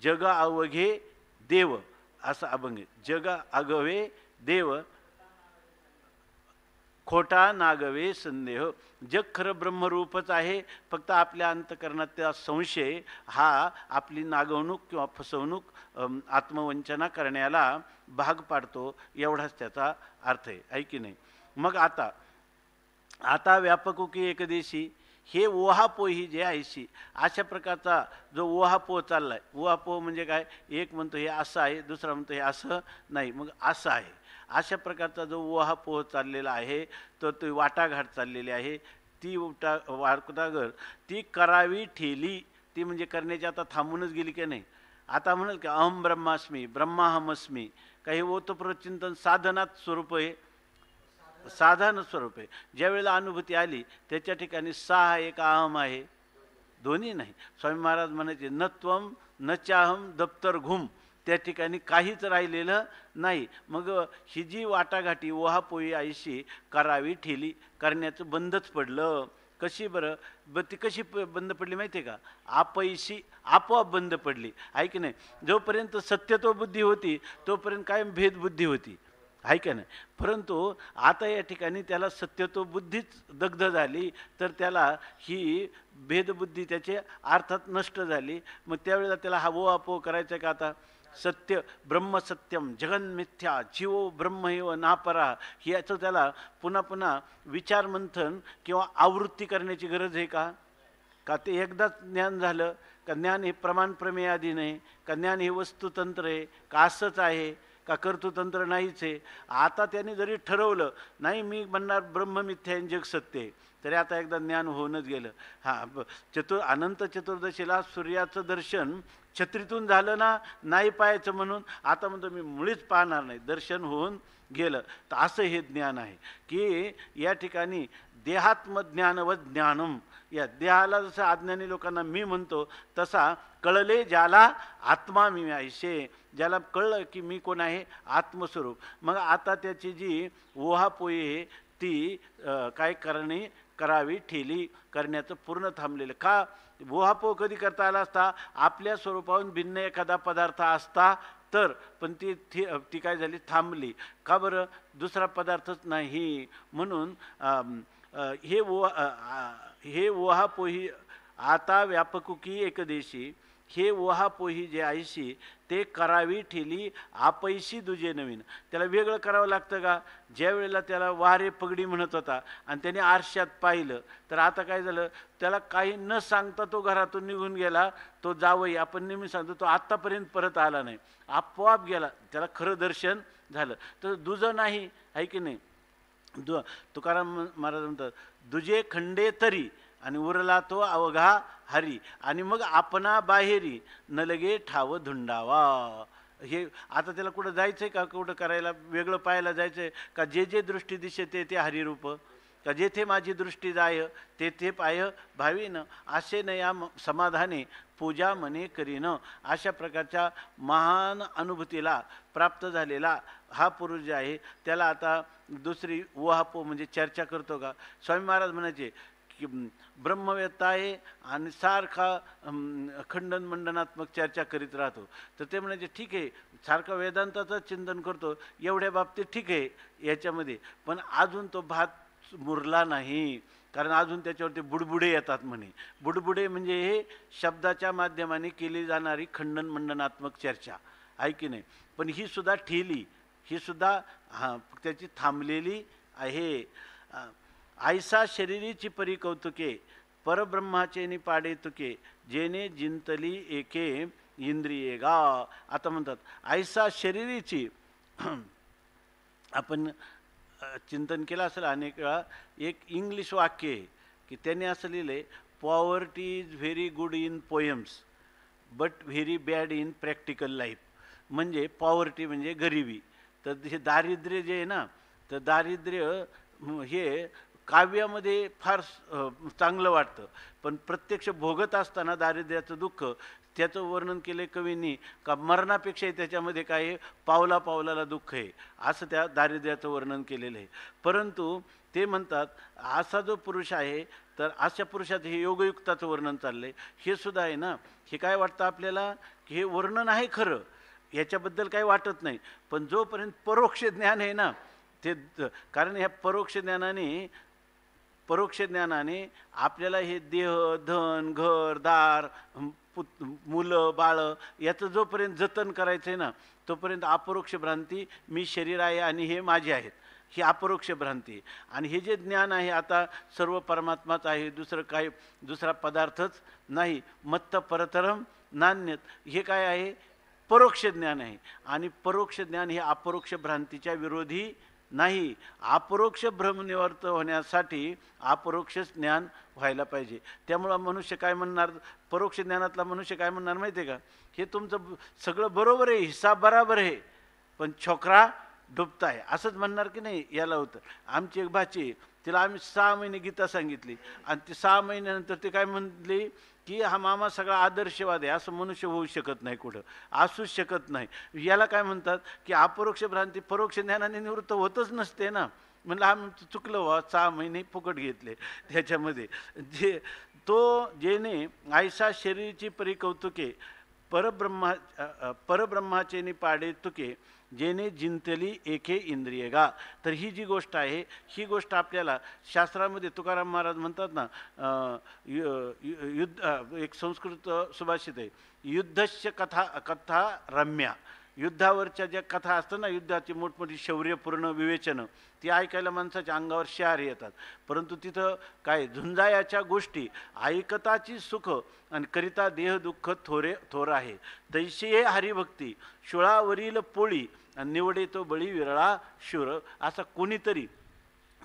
जग अवघे देव असा अभंग आहे. जग आगवे देव खोटा नागवे संदेह. जग खरं ब्रह्मरूपच आहे, फक्त आपल्या अंतकरणात त्या संशय हा आपली नागवणूक किंवा फसवणूक आत्मवंचना करण्याला भाग पाडतो, एवढाच त्याचा अर्थ आहे की नाही. मग आता व्यापकोकी एकदेशी हे ओहापोही जे आहेशी अशा प्रकारचा जो ओहापोह चालला आहे. ओहापोह म्हणजे काय, एक म्हणतो हे असं आहे, दुसरा म्हणतो हे असं नाही, मग असं आहे. अशा प्रकारचा जो ओहापोह चाललेला आहे तो वाटाघाट चाललेली आहे. ती वाटाघाट ती करावी ठेली, ती म्हणजे करण्याची आता थांबूनच गेली की नाही. आता म्हणाल की अहम ब्रह्मास्मी ब्रह्माहमस्मी, काही ओतप्रोत चिंतन साधनात स्वरूप आहे, साधन स्वरूप आहे. ज्या वेळेला अनुभूती आली त्याच्या ठिकाणी सा एक अहम आहे, दोन्ही नाही. स्वामी महाराज म्हणायचे न त्वम न चाहम दप्तर घुम, त्या ठिकाणी काहीच राहिलेलं नाही. मग ही जी वाटाघाटी ओहापोही आईशी करावी ठेली, करण्याचं बंदच पडलं. कशी बरं ती कशी बंद पडली माहिती आहे का, आपैशी आपोआप बंद पडली आहे की नाही. जोपर्यंत सत्यत्व बुद्धी होती तोपर्यंत कायम भेदबुद्धी होती आहे का नाही. परंतु आता या ठिकाणी त्याला सत्यत्व बुद्धीच दग्ध झाली, तर त्याला ही भेदबुद्धी त्याच्या अर्थात नष्ट झाली. मग त्यावेळेला त्याला हा ओहापोह करायचा का, आता सत्य ब्रह्मसत्यम जगन्मिथ्या जीवो ब्रह्मैव नापरा, याचं त्याला पुन्हा पुन्हा विचारमंथन किंवा आवृत्ती करण्याची गरज आहे का. ते एकदाच ज्ञान झालं का, ज्ञान हे प्रमाण प्रमेयाधीन आहे का, ज्ञान हे वस्तुतंत्र आहे का, असंच आहे का, कर्तृतंत्र नाहीच आहे. आता त्याने जरी ठरवलं नाही मी म्हणणार ब्रह्ममिथ्या जग सत्य आहे, तरी आता एकदा ज्ञान होऊनच गेलं. अनंत चतुर्दशीला सूर्याचं दर्शन छत्रीतून झालं ना, नाही पाहायचं म्हणून आता म्हणतो मी मुळीच पाहणार नाही, दर्शन होऊन गेलं. तर असं हे ज्ञान आहे की या ठिकाणी देहात्मज्ञान व ज्ञानम, या देहाला जसं अज्ञानी लोकांना मी म्हणतो तसा कळले ज्याला आत्मा मी ऐशे, ज्याला कळलं की मी कोण आहे, आत्मस्वरूप. मग आता त्याची जी ओहापोही आहे ती काय करावी ठेली, करण्याचं पूर्ण थांबलेलं. का ओहापोह कधी करता आला असता, आपल्या स्वरूपाहून भिन्न एखादा पदार्थ असता तर, पण ती काय झाली, थांबली. का बरं, दुसरा पदार्थच नाही म्हणून हे ओहापोही आता व्यापकुकी एकदेशी, हे ओहापोही जे आईशी ते करावी ठेली आपैशी दुजे नवीन. त्याला वेगळं करावं लागतं का. ज्या वेळेला त्याला वारे पगडी म्हणत होता आणि त्याने आरशात पाहिलं, तर आता काय झालं, त्याला काही न सांगता तो घरातून निघून गेला. तो जावई, आपण नेहमी सांगतो, तो आत्तापर्यंत परत आला नाही, आपोआप गेला, त्याला खरं दर्शन झालं. तर दुजं नाही आहे की नाही. तुकाराम महाराज म्हणतात दुजे खंडे तरी आणि उरला तो अवघा हरी, आणि मग आपणा बाहेरी न लगे ठाव धुंडावा. हे आता त्याला कुठं जायचं आहे का, कुठं करायला वेगळं पाहायला जायचं आहे का, जे जे दृष्टी दिसते ते हरिरूप, का जेथे माझी दृष्टी जाय तेथे पाय भावीन, असे न या समाधाने पूजा मने करीन. अशा प्रकारच्या महान अनुभूतीला प्राप्त झालेला हा पुरुष जे आहे त्याला आता दुसरी ओहापोह म्हणजे चर्चा करतो का. स्वामी महाराज म्हणायचे की ब्रह्मवेत्ता आहे आणि सारखा खंडन मंडनात्मक चर्चा करीत राहतो. तर ते म्हणायचे ठीक आहे, सारखा वेदांताचं चिंतन करतो, एवढ्या बाबतीत ठीक आहे याच्यामध्ये, पण अजून तो भात मुरला नाही, कारण अजून त्याच्यावरती बुडबुडे येतात म्हणे. बुडबुडे म्हणजे हे शब्दाच्या माध्यमाने केली जाणारी खंडन मंडनात्मक चर्चा आहे की नाही. पण ही सुद्धा ठेली, ही सुद्धा त्याची थांबलेली आहे. ऐसा शरीरीची परी कौतुके परब्रह्माचे नि पाडे तुके, जेने जिंतली एके इंद्रिये गा. आता म्हणतात ऐसा शरीरीची, आपण चिंतन केलं असेल अनेक वेळा. एक इंग्लिश वाक्य आहे की त्याने असं लिहिलंय, poverty is very good in poems but very bad in practical life. म्हणजे पॉवर्टी म्हणजे गरिबी, तर हे दारिद्र्य जे आहे ना, तर दारिद्र्य हे काव्यामध्ये फार चांगलं वाटतं, पण प्रत्यक्ष भोगत असताना दारिद्र्याचं दुःख त्याचं वर्णन केलं कवींनी का मरणापेक्षाही त्याच्यामध्ये काय आहे, पावला पावलाला दुःख आहे, असं त्या दारिद्र्याचं वर्णन केलेलं आहे. परंतु ते म्हणतात असा जो पुरुष आहे, तर अशा पुरुषात हे योगयुक्ताचं वर्णन चाललं आहे. हे सुद्धा आहे ना, हे काय वाटतं आपल्याला की हे वर्णन आहे खरं, याच्याबद्दल काही वाटत नाही. पण जोपर्यंत परोक्ष ज्ञान आहे ना ते कारण ह्या परोक्ष ज्ञानाने आपल्याला हे देह, धन, घर, दार, मुलं बाळं याचं जोपर्यंत जतन करायचं आहे ना तोपर्यंत अपरोक्ष भ्रांती मी शरीर आहे आणि हे माझे आहेत ही अपरोक्ष भ्रांती. आणि हे जे ज्ञान आहे आता सर्व परमात्माच आहे, दुसरा पदार्थच नाही. मत्त परतरम नान्यत हे काय आहे? परोक्ष ज्ञान आहे. आणि परोक्ष ज्ञान हे अपरोक्ष भ्रांतीच्या विरोधी नाही. अपरोक्ष भ्रमनिवर्त होण्यासाठी अपरोक्ष ज्ञान व्हायला पाहिजे. त्यामुळं मनुष्य काय म्हणणार, परोक्ष ज्ञानातला मनुष्य काय म्हणणार माहिती आहे का? हे तुमचं सगळं बरोबर आहे, हिसाब बराबर आहे, पण छोकरा डुबताय असंच म्हणणार की नाही. याला होतं आमची एक भाची, तिला आम्ही 6 महिने गीता सांगितली आणि ती 6 महिन्यानंतर ती काय म्हणली की हा मामा सगळा आदर्शवाद आहे, असं मनुष्य होऊ शकत नाही, कुठं असूच शकत नाही. याला काय म्हणतात की अपरोक्ष भ्रांती परोक्ष ज्ञानाने निवृत्त होतच नसते ना. म्हणलं आम्ही चुकलं व्हा, 6 महिने फुकट घेतले त्याच्यामध्ये. जेने आयसा शरीरची परिकौतुके परब्रह्माचे निपाडे तुके जेने जिंतली एके इंद्रियगा. तर ही जी गोष्ट आहे ही गोष्ट आपल्याला शास्त्रामध्ये तुकाराम महाराज म्हणतात ना, युद्ध एक संस्कृत सुभाषित आहे, युद्धस्य कथा रम्या. युद्धावरच्या ज्या कथा असतात ना, युद्धाची मोठमोठी शौर्यपूर्ण विवेचनं ती ऐकायला माणसाच्या अंगावर शहारे येतात. परंतु तिथं काय झुंजायाच्या गोष्टी ऐकताची सुख आणि करिता देह दुःख थोर आहे. तैशी हरिभक्ती शुळावरील पोळी आणि निवडे तो बळी विरळा शूर. असा कोणीतरी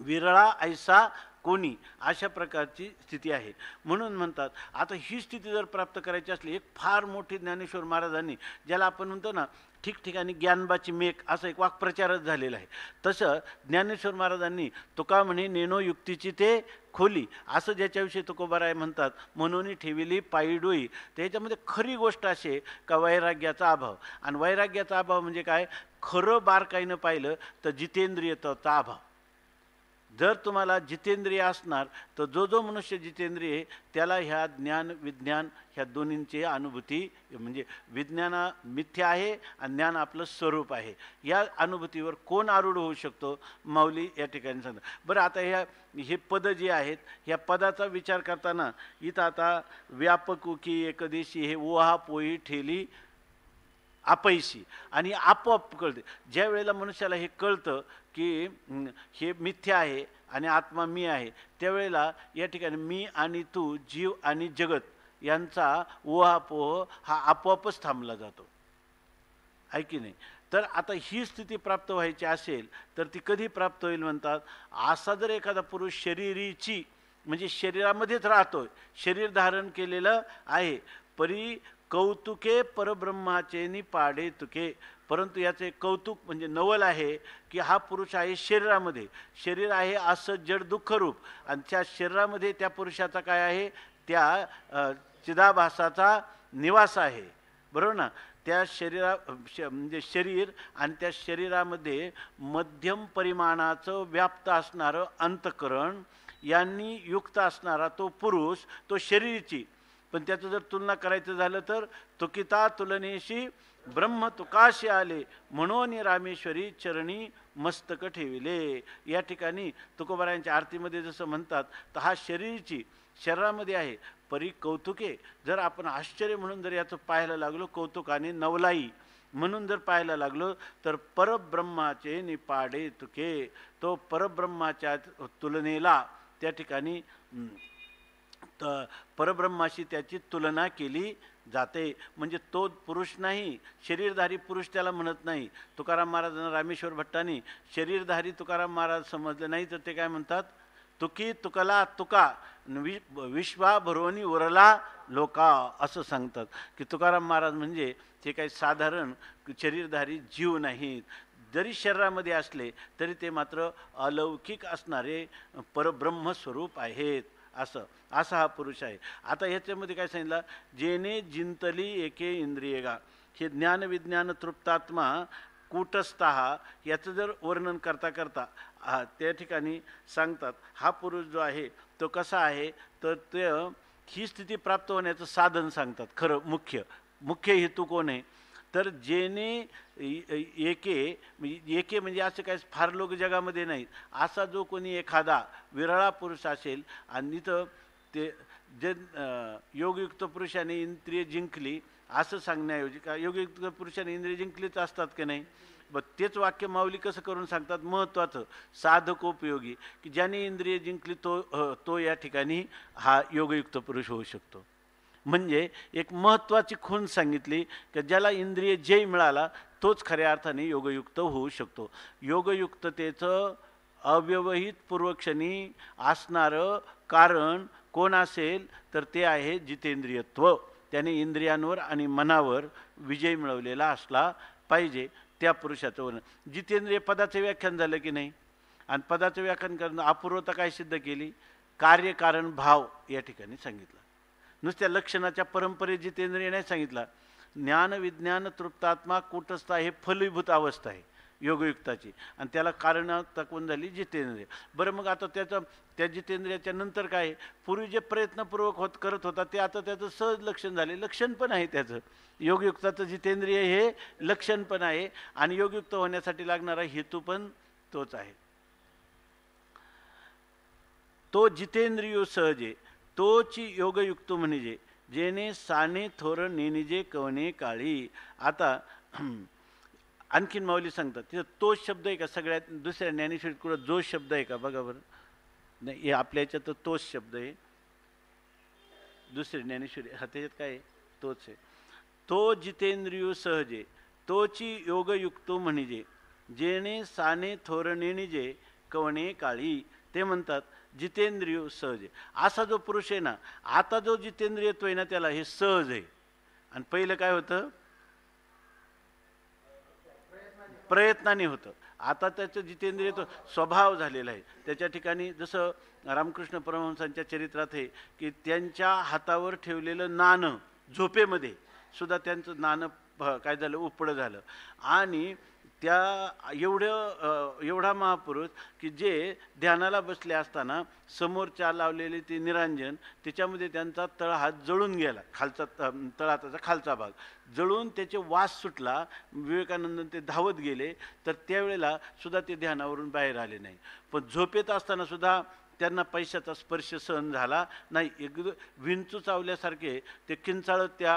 विरळा ऐसा कोणी, अशा प्रकारची स्थिती आहे. म्हणून म्हणतात आता ही स्थिती जर प्राप्त करायची असली, एक फार मोठी ज्ञानेश्वर महाराजांनी, ज्याला आपण म्हणतो ना ठिकठिकाणी ज्ञानबाची मेक, असं एक वाक्प्रचारच झालेला आहे. तसं ज्ञानेश्वर महाराजांनी तुका म्हणे नेनो युक्तीची ते खोली, असं ज्याच्याविषयी तुकोबाराय म्हणतात, म्हणून ठेविली पायी डोई. त्याच्यामध्ये खरी गोष्ट असे का वैराग्याचा अभाव. आणि वैराग्याचा अभाव म्हणजे काय? खरं बारकाईनं पाहिलं तर जितेंद्रियतेचा अभाव. जर तुम्हाला जितेंद्रिय असणार तर जो मनुष्य जितेंद्रिय आहे त्याला ह्या ज्ञान विज्ञान ह्या दोन्हींची अनुभूती, म्हणजे विज्ञान मिथ्या आहे आणि ज्ञान आपलं स्वरूप आहे, या अनुभूतीवर कोण आरूढ होऊ शकतो? माऊली या ठिकाणी सांगतात. बरं, आता हे पद जे आहेत ह्या पदाचा विचार करताना इथं आता व्यापकुकी एकदेशी हे ओहा पोही ठेली अपैशी आणि आपोआप कळते. ज्या वेळेला मनुष्याला हे कळतं की हे मिथ्या आहे आणि आत्मा मी आहे, त्यावेळेला या ठिकाणी मी आणि तू, जीव आणि जगत यांचा ओहापोह हा आपोआपच थांबला जातो, आहे की नाही? तर आता ही स्थिती प्राप्त व्हायची असेल तर ती कधी प्राप्त होईल म्हणतात? असा जर एखादा पुरुष शरीरीची म्हणजे शरीरामध्येच राहतोय, शरीर धारण केलेलं आहे, परी कौतुके परब्रह्माचे नि पाडे तुके. परंतु याचे कौतुक म्हणजे नवल आहे की हा पुरुष आहे शरीरामध्ये, शरीर आहे असं जड दुःखरूप, आणि त्या शरीरामध्ये त्या पुरुषाचा काय आहे? त्या चिदाभासाचा निवास आहे, बरोबर ना? त्या म्हणजे शरीर आणि त्या शरीरामध्ये मध्यम परिमाणाचं व्याप्त असणारं अंतःकरण यांनी युक्त असणारा तो पुरुष, तो शरीरची. पण त्याचं जर तुलना करायचं झालं तर तुकिता तुलनेशी ब्रह्म तुकाशी आले, म्हणून रामेश्वरी चरणी मस्तक ठेविले. या ठिकाणी तुकोबारायांच्या आरतीमध्ये जसं म्हणतात, तर हा शरीरामध्ये आहे, परी कौतुके. जर आपण आश्चर्य म्हणून जर याचं पाहायला लागलो, कौतुकाने नवलाई म्हणून जर पाहायला लागलो, तर परब्रह्माचे निपाडे तुके. तो परब्रह्माच्या तुलनेला त्या ठिकाणी परब्रह्माशी त्याची तुलना केली जाते. म्हणजे तो पुरुष नाही, शरीरधारी पुरुष त्याला म्हणत नाही. तुकाराम महाराजांना रामेश्वर भट्टांनी शरीरधारी तुकाराम महाराज समजले नाही, तर ते काय म्हणतात? तुकी तुकला तुका विश्वा भरोनी उरला लोका, असं सांगतात की तुकाराम महाराज म्हणजे ते काही साधारण शरीरधारी जीव नाहीत. जरी शरीरामध्ये असले तरी ते मात्र अलौकिक असणारे परब्रह्म स्वरूप आहेत, असा हा पुरुष आहे. आता ह्याच्यामध्ये काय सांगितलं? जेने जिंतली एके इंद्रियगा. हे ज्ञान विज्ञान तृप्तात्मा कूटस्थहा याचं जर वर्णन करता त्या ठिकाणी सांगतात हा पुरुष जो आहे तो कसा आहे, तर ते ही स्थिती प्राप्त होण्याचं साधन सांगतात. खरं मुख्य हेतू कोण आहे? तर जेणे एके म्हणजे असं काय फार लोक जगामध्ये नाहीत, असा जो कोणी एखादा विरळा पुरुष असेल आणि तिथं ते जे योगयुक्त पुरुषाने इंद्रिय जिंकली असं सांगण्याऐवजी का योगयुक्त पुरुषाने इंद्रिय जिंकलीच असतात की नाही, तेच वाक्य माऊली कसं करून सांगतात, महत्त्वाचं साधकोपयोगी, की ज्याने इंद्रिय जिंकली तो या ठिकाणी हा योगयुक्त पुरुष होऊ शकतो. म्हणजे एक महत्त्वाची खूण सांगितली की ज्याला इंद्रिय जय मिळाला तोच खऱ्या अर्थाने योगयुक्त होऊ शकतो. योगयुक्ततेचं अव्यवहित पूर्वक्षणी असणारं कारण कोण असेल तर ते आहे जितेंद्रियत्व. त्याने इंद्रियांवर आणि मनावर विजय मिळवलेला असला पाहिजे. त्या पुरुषाचं वर्णन जितेंद्रिय पदाचं व्याख्यान झालं की नाही, आणि पदाचं व्याख्यान करून अपूर्वता काय सिद्ध केली, कार्यकारण भाव या ठिकाणी सांगितलं. नुसत्या लक्षणाच्या परंपरेत जितेंद्रिय नाही सांगितला. ज्ञान विज्ञान तृप्तात्मा कूटस्था हे फलीभूत अवस्था आहे योगयुक्ताची, आणि त्याला कारण कोण झाली, जितेंद्रिय. बरं मग आता त्या जितेंद्रियाच्या नंतर काय, पूर्वी जे प्रयत्नपूर्वक करत होता ते आता त्याचं सहज लक्षण झाले, लक्षण पण आहे त्याचं. योगयुक्ताचं जितेंद्रिय हे लक्षण पण आहे, आणि योगयुक्त होण्यासाठी लागणारा हेतू पण तोच आहे. तो जितेंद्रियो सहजे तोची योगयुक्त म्हणजे जेने साने थोर नेनिजे कवने काळी. आता आणखीन माऊली सांगतात तिथं तोच शब्द आहे का, सगळ्यात दुसऱ्या ज्ञानेश्वरीत कुठं जो शब्द आहे का बघा बरं. नाही, हे आपल्या याच्यात तोच शब्द आहे. दुसरी ज्ञानेश्वरी हा त्याच्यात काय आहे, तोच आहे. तो जितेंद्रियो सहजे तोची योगयुक्त म्हणजे जेणे साने थोर नेनिजे कवणे काळी. ते म्हणतात जितेंद्रिय सहज. असा जो पुरुष आहे ना, आता जो जितेंद्रियत्व आहे ना त्याला हे सहज आहे, आणि पहिलं काय होतं, प्रयत्नाने होतं. आता त्याचं जितेंद्रियत्व स्वभाव झालेला आहे. त्याच्या ठिकाणी जसं रामकृष्ण परमहंसांच्या चरित्रात आहे की त्यांच्या हातावर ठेवलेलं नाणं झोपेमध्ये सुद्धा त्यांचं नाणं काय झालं, उपडं झालं. आणि त्या एवढा महापुरुष की जे ध्यानाला बसले असताना समोरच्या लावलेले ते निरांजन त्याच्यामध्ये त्यांचा तळहात जळून गेला, खालचा तळहाताचा खालचा भाग जळून त्याचे वास सुटला. विवेकानंद ते धावत गेले, तर त्यावेळेला सुद्धा ते ध्यानावरून बाहेर आले नाही. पण झोपेत असताना सुद्धा त्यांना पैशाचा स्पर्श सहन झाला नाही. एकदम विंचू चावल्यासारखे ते किंचाळत त्या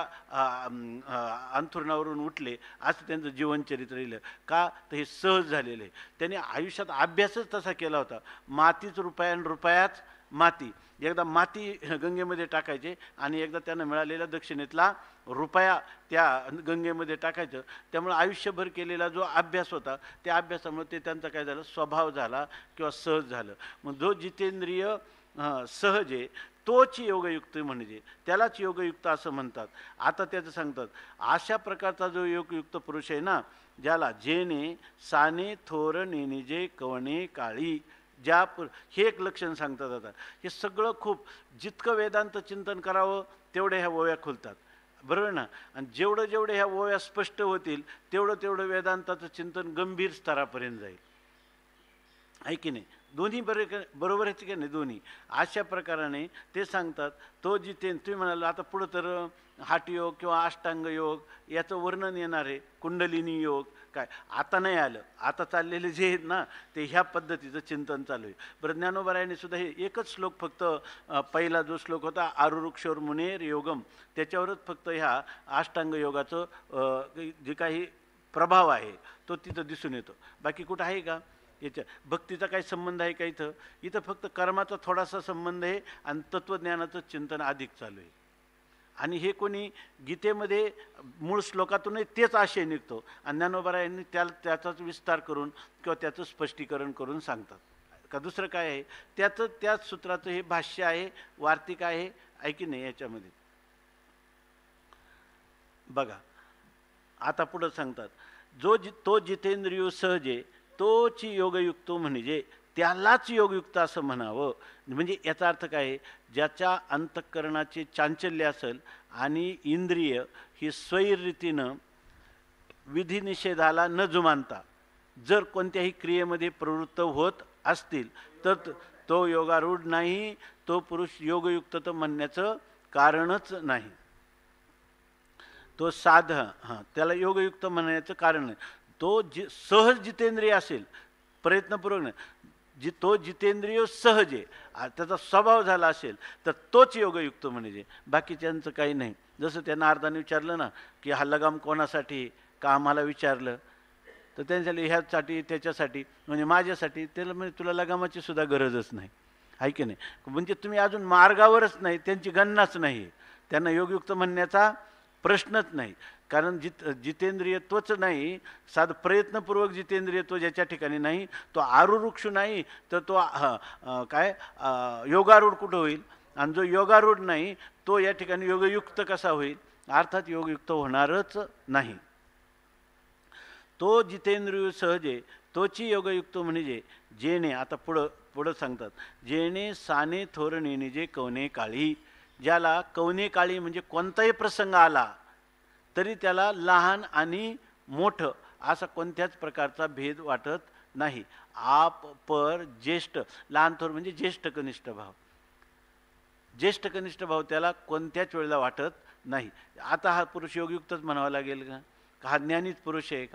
अंथरुणावरून उठले, असं त्यांचं जीवनचरित्र राहिलं. का तर हे सहज झालेलं आहे. त्यांनी आयुष्यात अभ्यासच तसा केला होता. मातीच रुपयान रुपयाच माती. एकदा माती गंगेमध्ये टाकायचे आणि एकदा त्यांना मिळालेला दक्षिणेतला रुपया त्या गंगेमध्ये टाकायचं. त्यामुळे आयुष्यभर केलेला जो अभ्यास होता त्या अभ्यासामुळे ते त्यांचा काय झालं, स्वभाव झाला किंवा सहज झालं. मग जो जितेंद्रिय सहज आहे तोच योगयुक्त म्हणजे त्यालाच योगयुक्त असं म्हणतात. आता त्याचं सांगतात अशा प्रकारचा जो योगयुक्त पुरुष आहे ना, ज्याला जेने साने थोर नेनिजे कवणे काळी. हे एक लक्षण सांगतात. आता हे सगळं खूप जितकं वेदांत चिंतन करावं तेवढे ह्या ओव्या खुलतात, बरोबर ना. आणि जेवढं ह्या ओव्या स्पष्ट होतील तेवढं वेदांताचं चिंतन गंभीर स्तरापर्यंत जाईल, आहे की नाही. दोन्ही बरोबर आहेत की नाही, दोन्ही. अशा प्रकाराने ते सांगतात तो तुम्ही म्हणाल आता पुढं तर हाटयोग किंवा अष्टांग योग याचं वर्णन येणार आहे, कुंडलिनी योग काय आता नाही आलं. आता चाललेले जे आहेत ना ते ह्या पद्धतीचं चिंतन चालू आहे. बरं ज्ञानोबारायांनी सुद्धा हे एकच श्लोक फक्त पहिला जो श्लोक होता आरुरुक्षोर मुनेर योगम त्याच्यावरच फक्त ह्या अष्टांग योगाचं जे काही प्रभाव आहे तो तिथं दिसून येतो. बाकी कुठं आहे का याच्या भक्तीचा काही संबंध आहे का इथं फक्त कर्माचा थोडासा संबंध आहे आणि तत्त्वज्ञानाचं चिंतन अधिक चालू आहे. आणि हे कोणी गीतेमध्ये मूळ श्लोकातूनही तेच आशय निघतो आणि ज्ञानोबारायांनी त्याचाच विस्तार करून किंवा त्याचं स्पष्टीकरण करून सांगतात का दुसरं काय आहे. त्याच सूत्राचं हे भाष्य आहे, वार्तिक आहे की नाही. याच्यामध्ये बघा आता पुढं सांगतात तो जितेंद्रियो सहजे तोची योगयुक्त म्हणजे त्यालाच योगयुक्त असं म्हणावं. म्हणजे याचा अर्थ काय आहे, ज्याच्या अंतःकरणाचे चांचल्य असेल आणि इंद्रिय ही स्वैररीतीनं विधिनिषेधाला न जुमानता जर कोणत्याही क्रियेमध्ये प्रवृत्त होत असतील तर तो योगारूढ नाही, तो पुरुष योगयुक्त तर म्हणण्याचं कारणच नाही. तो साध हां त्याला योगयुक्त म्हणण्याचं कारण नाही. तो सहज जितेंद्रिय असेल, प्रयत्नपूर्वक नाही, तो जितेंद्रिय सहज आहे, त्याचा स्वभाव झाला असेल तर तोच योगयुक्त म्हणजे. बाकीच्यांचं काही नाही. जसं त्या नारदाने विचारलं ना की हा लगाम कोणासाठी, का आम्हाला विचारलं, तर त्यांच्या ह्यासाठी त्याच्यासाठी म्हणजे माझ्यासाठी. त्याला म्हणजे तुला लगामाची सुद्धा गरजच नाही, आहे की नाही. म्हणजे तुम्ही अजून मार्गावरच नाही, त्यांची गणनाच नाही, त्यांना योगयुक्त म्हणण्याचा प्रश्नच नाही. कारण जितेंद्रियत्वच नाही, साध प्रयत्नपूर्वक जितेंद्रियत्व ज्याच्या ठिकाणी नाही तो आरुरुक्षू नाही, तर तो काय योगारूढ कुठं होईल. आणि जो योगारूढ नाही तो या ठिकाणी योगयुक्त कसा होईल. अर्थात योगयुक्त होणारच नाही. तो जितेंद्रिय सहजे तोची योगयुक्त म्हणजे जेणे, आता पुढं सांगतात, जेणे साने थोर नेनिजे कवने काळी. ज्याला कवने काळी म्हणजे कोणताही प्रसंग आला तरी त्याला लहान आणि मोठं असा कोणत्याच प्रकारचा भेद वाटत नाही. आप पर ज्येष्ठ, लहान थोर म्हणजे ज्येष्ठ कनिष्ठ भाव, ज्येष्ठ कनिष्ठ भाव त्याला कोणत्याच वेळेला वाटत नाही. आता हा पुरुष योगयुक्तच म्हणावा लागेल का? हा ज्ञानीच पुरुष आहे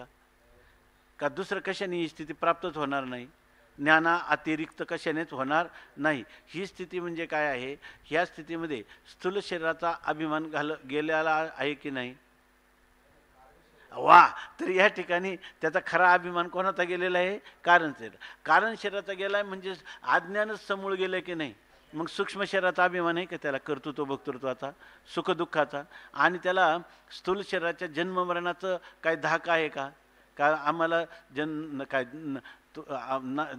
का दुसरं कशाने ही स्थिती प्राप्तच होणार नाही, ज्ञाना अतिरिक्त कशानेच होणार नाही. ही स्थिती म्हणजे काय आहे. ह्या स्थितीमध्ये स्थूल शरीराचा अभिमान गेलेला आहे की नाही. वा, तर या ठिकाणी त्याचा खरा अभिमान कोणाचा गेलेला आहे. कारण शरीराचा गेला आहे म्हणजे अज्ञानच समूळ गेलं की नाही. मग सूक्ष्म शरीराचा अभिमान आहे का त्याला, कर्तृत्व भोक्तृत्वाचा, सुखदुःखाचा. आणि त्याला स्थूल शरीराच्या जन्ममरणाचं काय धाक आहे का आम्हाला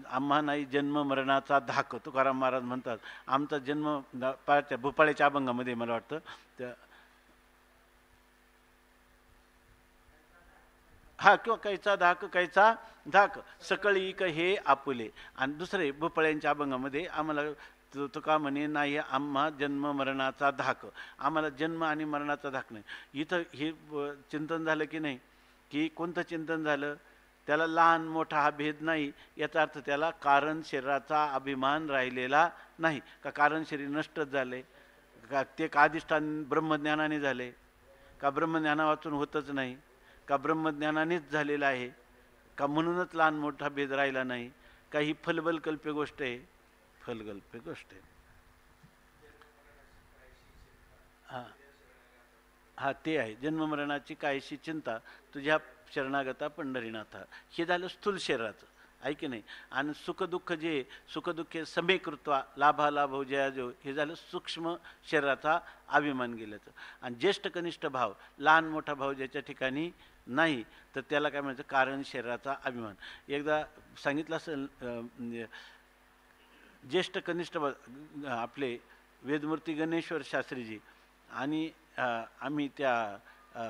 आम्हा नाही जन्म मरणाचा धाक. तुकाराम महाराज म्हणतात आमचा जन्म भोपाळ्याच्या अभंगामध्ये मला वाटतं त्या हा किंवा कायचा धाक सकळी क हे आपुले. आणि दुसरे भोपाळ्यांच्या अभंगामध्ये आम्हाला तुका म्हणे नाही आम्हा जन्म मरणाचा धाक, आम्हाला जन्म आणि मरणाचा धाक नाही. इथं हे चिंतन झालं की नाही, की कोणतं चिंतन झालं, त्याला लहान मोठा हा भेद नाही. याचा अर्थ त्याला कारण शरीराचा अभिमान राहिलेला नाही. का कारण शरीर नष्टच झाले का, ते का अधिष्ठान ब्रह्मज्ञानाने झाले का, ब्रह्मज्ञाना वाचून होतच नाही का, ब्रह्मज्ञानानेच झालेला आहे का, म्हणूनच लहान मोठा भेद राहिला नाही का. ही फलबलकल्प्य गोष्ट आहे, फलकल्प्य गोष्ट आहे. हां हा ते आहे जन्ममरणाची कायशी चिंता तुझ्या शरणागता पंढरीनाथा. हे झालं स्थूल शरीराचं, आहे की नाही. आणि सुखदुःखे समेकृत्वा लाभालाभ जयाजो, हे झालं सूक्ष्म शरीराचा अभिमान गेल्याचं. आणि ज्येष्ठ कनिष्ठ भाव, लहान मोठा भाव ज्याच्या ठिकाणी नाही तर त्याला काय म्हणायचं, कारण शरीराचा अभिमान. एकदा सांगितलं असेल ज्येष्ठ कनिष्ठ आपले वेदमूर्ती गणेश्वर शास्त्रीजी आणि आम्ही त्या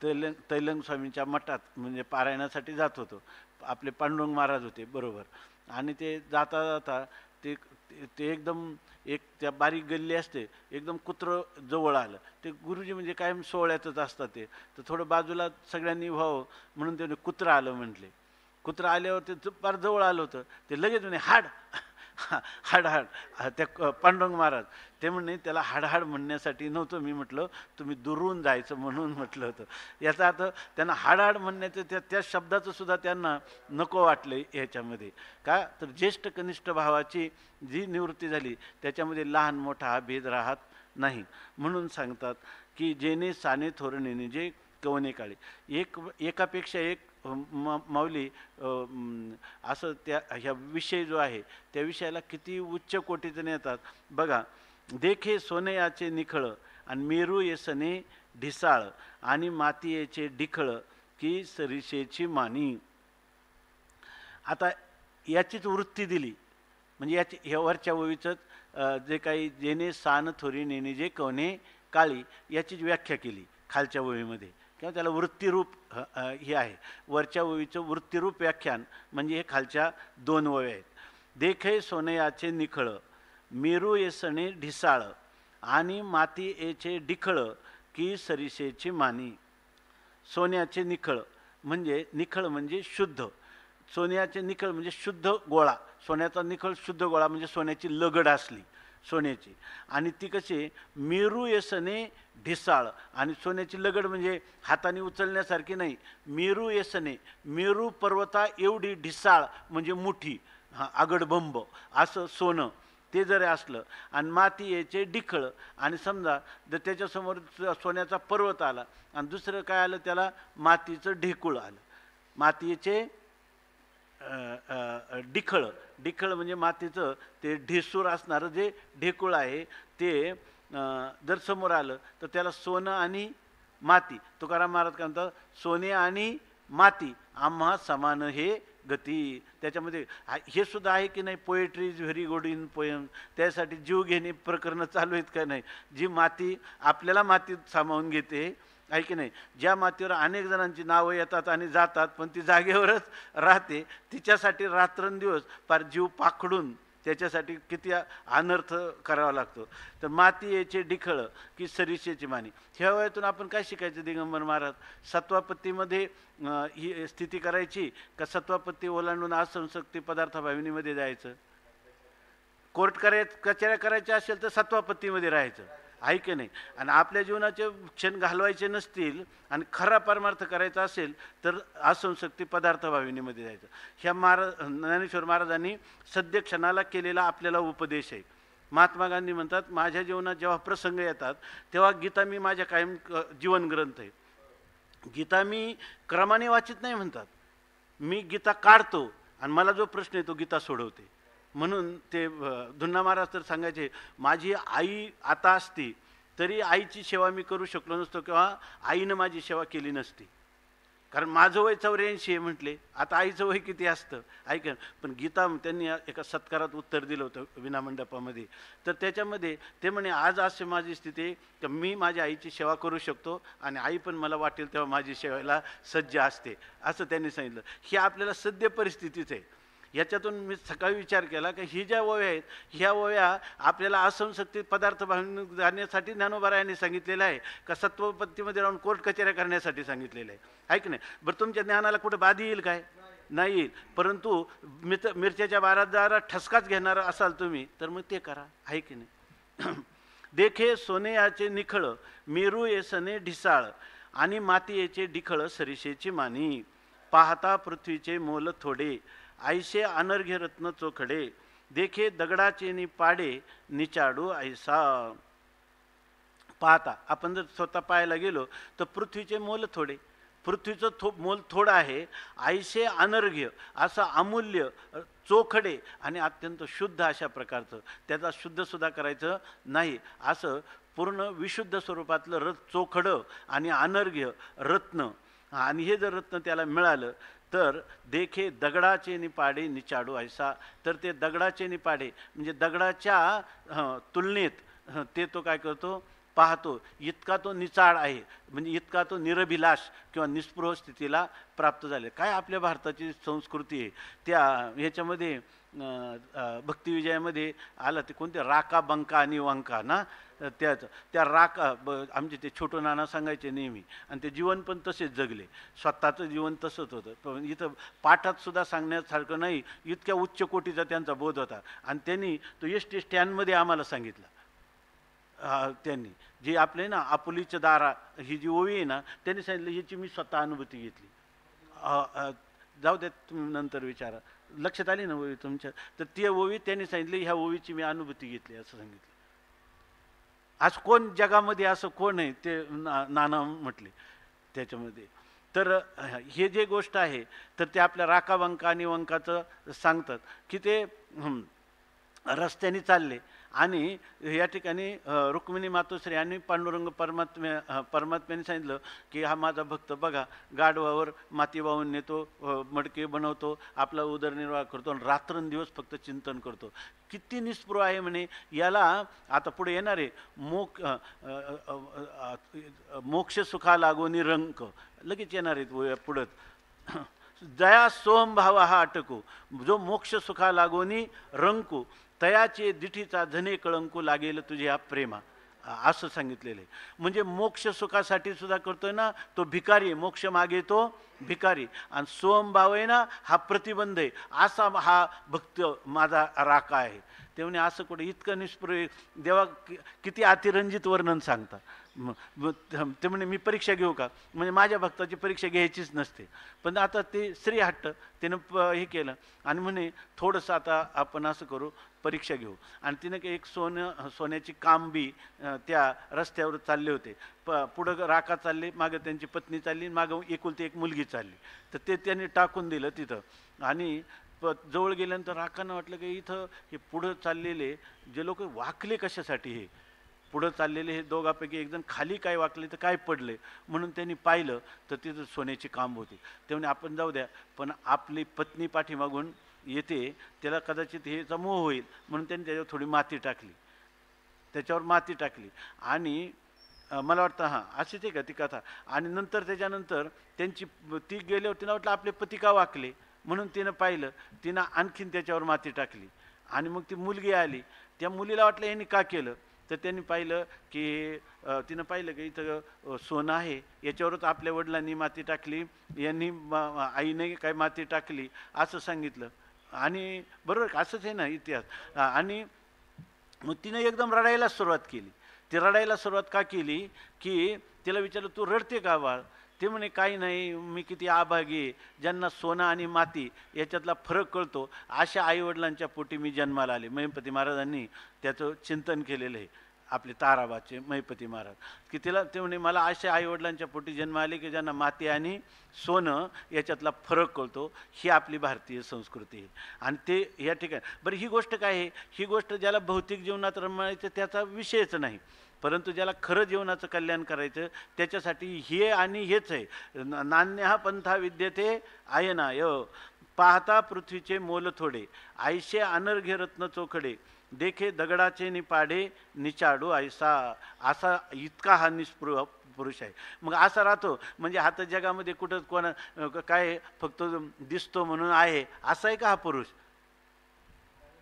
तैलंग स्वामींच्या मठात म्हणजे पारायणासाठी जात होतो. आपले पांडुरंग महाराज होते बरोबर. आणि ते जाता जाता ते एकदम एक त्या बारीक गल्ली असते, एकदम कुत्रं जवळ आलं. ते गुरुजी म्हणजे कायम सोहळ्यातच असतात ते, तर थोडं बाजूला सगळ्यांनी व्हावं म्हणून त्याने कुत्रं आलं म्हटले. कुत्रं आल्यावर ते फार जवळ आलं होतं. ते लगेच म्हणे हाड हाड हाड. त्या पांडुरंग महाराज ते म्हणे त्याला हाडहाड म्हणण्यासाठी नव्हतं मी म्हटलं, तुम्ही दुरून जायचं म्हणून म्हटलं होतं. याचा अर्थ त्यांना हाडहाड म्हणण्याचं त्या शब्दाचं सुद्धा त्यांना नको वाटलं ह्याच्यामध्ये. का तर ज्येष्ठ कनिष्ठ भावाची जी निवृत्ती झाली त्याच्यामध्ये लहान मोठा हा भेद राहत नाही. म्हणून सांगतात की जेने साने थोरणे जे कवने काळी. एकापेक्षा एक माऊली असं त्या ह्या विषय जो आहे त्या विषयाला किती उच्च कोटीचं नेतात बघा. देखे सोनयाचे निखळ आणि मेरू येसने ढिसाळ आणि मातीयेचे डिखळ की सरिषेची मानी. आता याचीच वृत्ती दिली म्हणजे याची ह्या वरच्या ओवीचंच जे काही जेने सान थोरी नेने जे कवने काळी याचीच व्याख्या केली खालच्या ओवीमध्ये, किंवा त्याला वृत्तीरूप हे आहे. वरच्या ओवीचं वृत्तीरूप व्याख्यान म्हणजे हे खालच्या दोन ओव्या आहेत. देखे सोनयाचे निखळ मेरू येसणे ढिसाळ आणि माती येचे डिखळ की सरिषेची मानी. सोन्याचे निखळ म्हणजे निखळ म्हणजे शुद्ध. सोन्याचे निखळ म्हणजे शुद्ध गोळा. सोन्याचा निखळ शुद्ध गोळा म्हणजे सोन्याची लगड असली, सोन्याची, आणि ती कशी मेरू येसने ढिसाळ, आणि सोन्याची लगड म्हणजे हाताने उचलण्यासारखी नाही, मेरू येसने, मेरू पर्वता एवढी ढिसाळ म्हणजे मोठी, आगडबंब असं सोनं ते जरी असलं, आणि माती याचे डिखळ, आणि समजा जर त्याच्यासमोर सोन्याचा पर्वत आला आणि दुसरं काय आलं त्याला मातीचं ढेकूळ आलं, मातीचे डिखळ, डिखळ म्हणजे मातीचं ते ढेसूर असणारं जे ढेकूळ आहे ते जर समोर आलं तर त्याला सोनं आणि माती, तुकाराम महाराज काय म्हणतात, सोने आणि माती आम्हा समान हे गती. त्याच्यामध्ये हे सुद्धा आहे की नाही, poetry is very good in poem, त्यासाठी जीव घेणे प्रकरणं चालू आहेत का नाही, जी माती आपल्याला मातीत सामावून घेते आहे की नाही, ज्या मातीवर अनेक जणांची नावं येतात आणि जातात पण ती जागेवरच राहते, तिच्यासाठी रात्रंदिवस फार जीव पाखडून त्याच्यासाठी किती अनर्थ करावा लागतो. तर माती याचे डिखळ की सरीशेची मानी, ह्या वयातून आपण काय शिकायचं दिगंबर महाराज, सत्वापत्तीमध्ये ही स्थिती करायची का सत्वापत्ती ओलांडून असंशक्ती पदार्थ भाविनीमध्ये जायचं, कोर्ट कचऱ्या करायच्या असेल तर सत्वापत्तीमध्ये राहायचं आहे की नाही, आणि आपल्या जीवनाचे क्षण घालवायचे नसतील आणि खरा परमार्थ करायचा असेल तर असंशक्ती पदार्थ भाविनीमध्ये जायचं. ह्या ज्ञानेश्वर महाराजांनी सद्य क्षणाला केलेला आपल्याला उपदेश आहे. महात्मा गांधी म्हणतात, माझ्या जीवनात जेव्हा प्रसंग येतात तेव्हा गीता मी माझ्या कायम जीवन ग्रंथ आहे, गीता मी क्रमाने वाचित नाही म्हणतात, मी गीता काढतो आणि मला जो प्रश्न येतो गीता सोडवते. म्हणून ते धुन्ना महाराज तर सांगायचे, माझी आई आता असती तरी आईची सेवा मी करू शकलो नसतो किंवा आईनं माझी सेवा केली नसती, कारण माझं वय 84 आहे म्हटले, आता आईचं वय किती असतं ऐक. पण गीता त्यांनी एका सत्कारात उत्तर दिलं होतं विनामंडपामध्ये, तर त्याच्यामध्ये ते म्हणे, आज असे माझी स्थिती आहे की मी माझ्या आईची सेवा करू शकतो आणि आई पण मला वाटेल तेव्हा माझी सेवेला सज्ज असते, असं त्यांनी सांगितलं. ही आपल्याला सद्य परिस्थितीच आहे. याच्यातून मी सकाळी विचार केला की ही ज्या ओव्या आहेत ह्या ओव्या आपल्याला असंशक्ती पदार्थ जाण्यासाठी ज्ञानोबारायांनी सांगितलेलं आहे का सत्वपत्तीमध्ये राहून कोर्ट कचऱ्या करण्यासाठी सांगितलेलं आहे की नाही. बरं, तुमच्या ज्ञानाला कुठं बाधी येईल काय, नाही येईल, परंतु मिरच्याच्या 12 ठसकाच घेणार असाल तुम्ही तर मग ते करा आहे की नाही. देखे सोनेयाचे निखळ, मेरू येसने ढिसाळ, आणि माती याचे डिखळ सरिषेची मानी, पाहता पृथ्वीचे मोल थोडे, ऐसे अनर्घ्य रत्न चोखडे, देखे दगडाचे नि पाडे, निचाडू ऐसा. पाहता आपण जर स्वतः पाहायला गेलो तर पृथ्वीचे मोल थोडे, पृथ्वीचं मोल थोडं आहे, ऐसे अनर्घ्य असं अमूल्य, चोखडे आणि अत्यंत शुद्ध अशा प्रकारचं, त्याचा शुद्धसुद्धा करायचं नाही असं पूर्ण विशुद्ध स्वरूपातलं चोखडं आणि अनर्घ्य रत्न, आणि हे जर रत्न त्याला मिळालं तर देखे दगडाचे निपाडे निचाडू ऐसा, तर ते दगडाचे निपाडे म्हणजे दगडाच्या तुलनेत ते तो काय करतो, पाहतो, इतका तो निचाड आहे, म्हणजे इतका तो निरभिलाष किंवा निस्पृह स्थितीला प्राप्त झाले. काय आपल्या भारताची संस्कृती आहे, त्या ह्याच्यामध्ये भक्तिविजयामध्ये आलं ते कोणते राका बंका आणि वंका ना, त्या राका आमचे ते छोटू नाना सांगायचे नेहमी, आणि ते जीवन पण तसेच जगले, स्वतःचं जीवन तसंच होतं. पण इथं पाठात सुद्धा सांगण्यासारखं नाही, इतक्या उच्च कोटीचा त्यांचा बोध होता. आणि त्यांनी तो एस.टी. स्टँडमध्ये आम्हाला सांगितलं, त्यांनी जी आपले ना आपुलीच्या दारा ही जी ओवी आहे ना, त्यांनी सांगितलं ह्याची मी स्वतः अनुभूती घेतली. जाऊ द्या, तुम्ही नंतर विचारा, लक्षात आली ना ओवी तुमच्या, तर ती ओवी त्यांनी सांगितली, ह्या ओवीची मी अनुभूती घेतली असं सांगितलं. आज कोण जगामध्ये असं कोण आहे ते नाना म्हटले त्याच्यामध्ये. तर हे जे गोष्ट आहे तर ते आपल्या राका वंका आणि वंकाचं सांगतात की ते रस्त्याने चालले, आणि या ठिकाणी रुक्मिणी मातोश्री आणि पांडुरंग परमात्म्याने सांगितलं की हा माझा भक्त बघा, गाढवावर माती वाहून नेतो, मडके बनवतो, आपला उदरनिर्वाह करतो आणि रात्रंदिवस फक्त चिंतन करतो, किती निस्पृह आहे म्हणे. याला आता पुढे येणार आहे मोक्ष सुखा लागोनी रंक, लगेच येणार आहेत पुढं, जया सोम भाव हा अटकू, जो मोक्ष सुखा लागोनी रंकू, तयाचे दिठीचा धने कळंकू लागेल तुझ्या प्रेमा. असं सांगितलेलं आहे. म्हणजे मोक्ष सुखासाठी सुद्धा करतोय ना तो भिकारी आहे, मोक्ष मागे तो भिकारी. आणि सोमभाव आहे ना हा प्रतिबंध आहे, असा हा भक्त माझा राखा आहे. ते म्हणे असं कुठे इतकं निष्प्रयोग देवा किती अतिरंजित वर्णन सांगतात. ते म्हणे मी परीक्षा घेऊ का, म्हणजे माझ्या भक्ताची परीक्षा घ्यायचीच नसते. पण आता ते स्त्री हट्ट तिनं हे केलं आणि म्हणे थोडंसं आता आपण असं करू परीक्षा घेऊ. आणि तिनं एक सोन्याची कांबी त्या रस्त्यावर चालले होते. पुढं राखा चालले, मागं त्यांची पत्नी चालली, मागं एकुलती एक मुलगी चालली. तर ते त्यांनी टाकून दिलं तिथं. आणि जवळ गेल्यानंतर राखांना वाटलं की इथं हे पुढं चाललेले जे लोक वाकले कशासाठी, हे पुढं चाललेले हे दोघांपैकी एकजण खाली काय वाकले तर काय पडले, म्हणून त्यांनी पाहिलं तर तिथं सोन्याची कांब होती. ते म्हणे आपण जाऊ द्या, पण आपली पत्नी पाठीमागून येते, त्याला कदाचित हेचा मोह होईल, म्हणून त्यांनी त्याच्यावर थोडी माती टाकली, त्याच्यावर माती टाकली. आणि मला वाटतं हां अशीच आहे का ती कथा. आणि नंतर त्याच्यानंतर त्यांची ती गेल्यावर तिला वाटलं आपले पती का वाकले, म्हणून तिनं पाहिलं, तिनं आणखीन त्याच्यावर माती टाकली. आणि मग ती मुलगी आली, त्या मुलीला वाटलं यांनी का केलं, तर त्यांनी पाहिलं की तिनं पाहिलं की इथं सोनं आहे, याच्यावरच आपल्या वडिलांनी माती टाकली, यांनी आईने काय माती टाकली असं सांगितलं. आणि बरोबर असंच आहे ना इतिहास. आणि मग तिनं एकदम रडायला सुरुवात केली. ती रडायला सुरुवात का केली की तिला विचारलं तू रडते का बाळ. ते म्हणे काही नाही, मी किती आभागी आहे, ज्यांना सोनं आणि माती याच्यातला फरक कळतो अशा आईवडिलांच्या पोटी मी जन्माला आले. महिपती महाराजांनी त्याचं चिंतन केलेलं आहे, आपले ताराबाचे महिपती महाराज, की तिला ते म्हणे मला अशा आईवडिलांच्या पोटी जन्म आले की ज्यांना माती आणि सोनं याच्यातला फरक कळतो. ही आपली भारतीय संस्कृती आहे. आणि ते या ठिकाणी बरं ही गोष्ट काय आहे, ही गोष्ट ज्याला भौतिक जीवनात रमायचं त्याचा विषयच नाही, परंतु ज्याला खरं जीवनाचं कल्याण करायचं त्याच्यासाठी हे आणि हेच आहे. नान्य हा पंथा विद्यते आयनाय, पाहता पृथ्वीचे मोल थोडे, आयशे अनर्घ्य रत्न चोखडे, देखे दगडाचे निपाडे निचाडू ऐसा. असा इतका हा निष्पृह पुरुष आहे. मग असा राहतो म्हणजे हा तर जगामध्ये कुठं कोणा काय फक्त दिसतो म्हणून आहे असा आहे का हा पुरुष.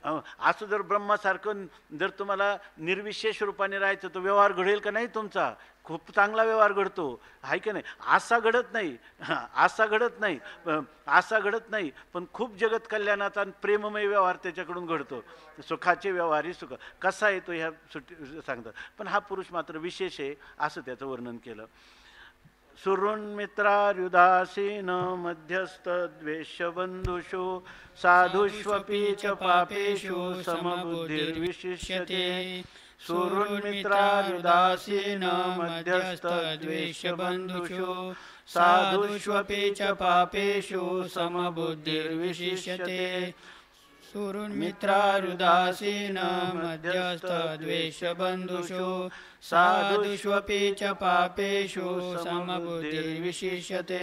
असं जर ब्रह्मासारखं जर तुम्हाला निर्विशेष रूपाने राहायचं तर व्यवहार घडेल का नाही तुमचा, खूप चांगला व्यवहार घडतो आहे की नाही. असा घडत नाही, असा घडत नाही, असा घडत नाही, पण खूप जगत कल्याणाचा आणि प्रेममय व्यवहार त्याच्याकडून घडतो. सुखाचे व्यवहारही सुख कसा आहे तो ह्या सांगतात. पण हा पुरुष मात्र विशेष आहे असं त्याचं वर्णन केलं. सुहृन्मित्रार्युदासीन मध्यस्थ द्वेषबंधुषु साधुष्वपि च पापेषु समबुद्धिर्विशिष्यते. सुहृन्मित्रार्युदासीन मध्यस्थ द्वेषबंधुषु साधुष्वपि च पापेषु समबुद्धिर्विशिष्यते. सुहृन्मित्रारुदासीन मध्यस्थ द्वेषबन्धुषु साधुष्वपि च पापेषु समबुद्धिर्विशिष्यते.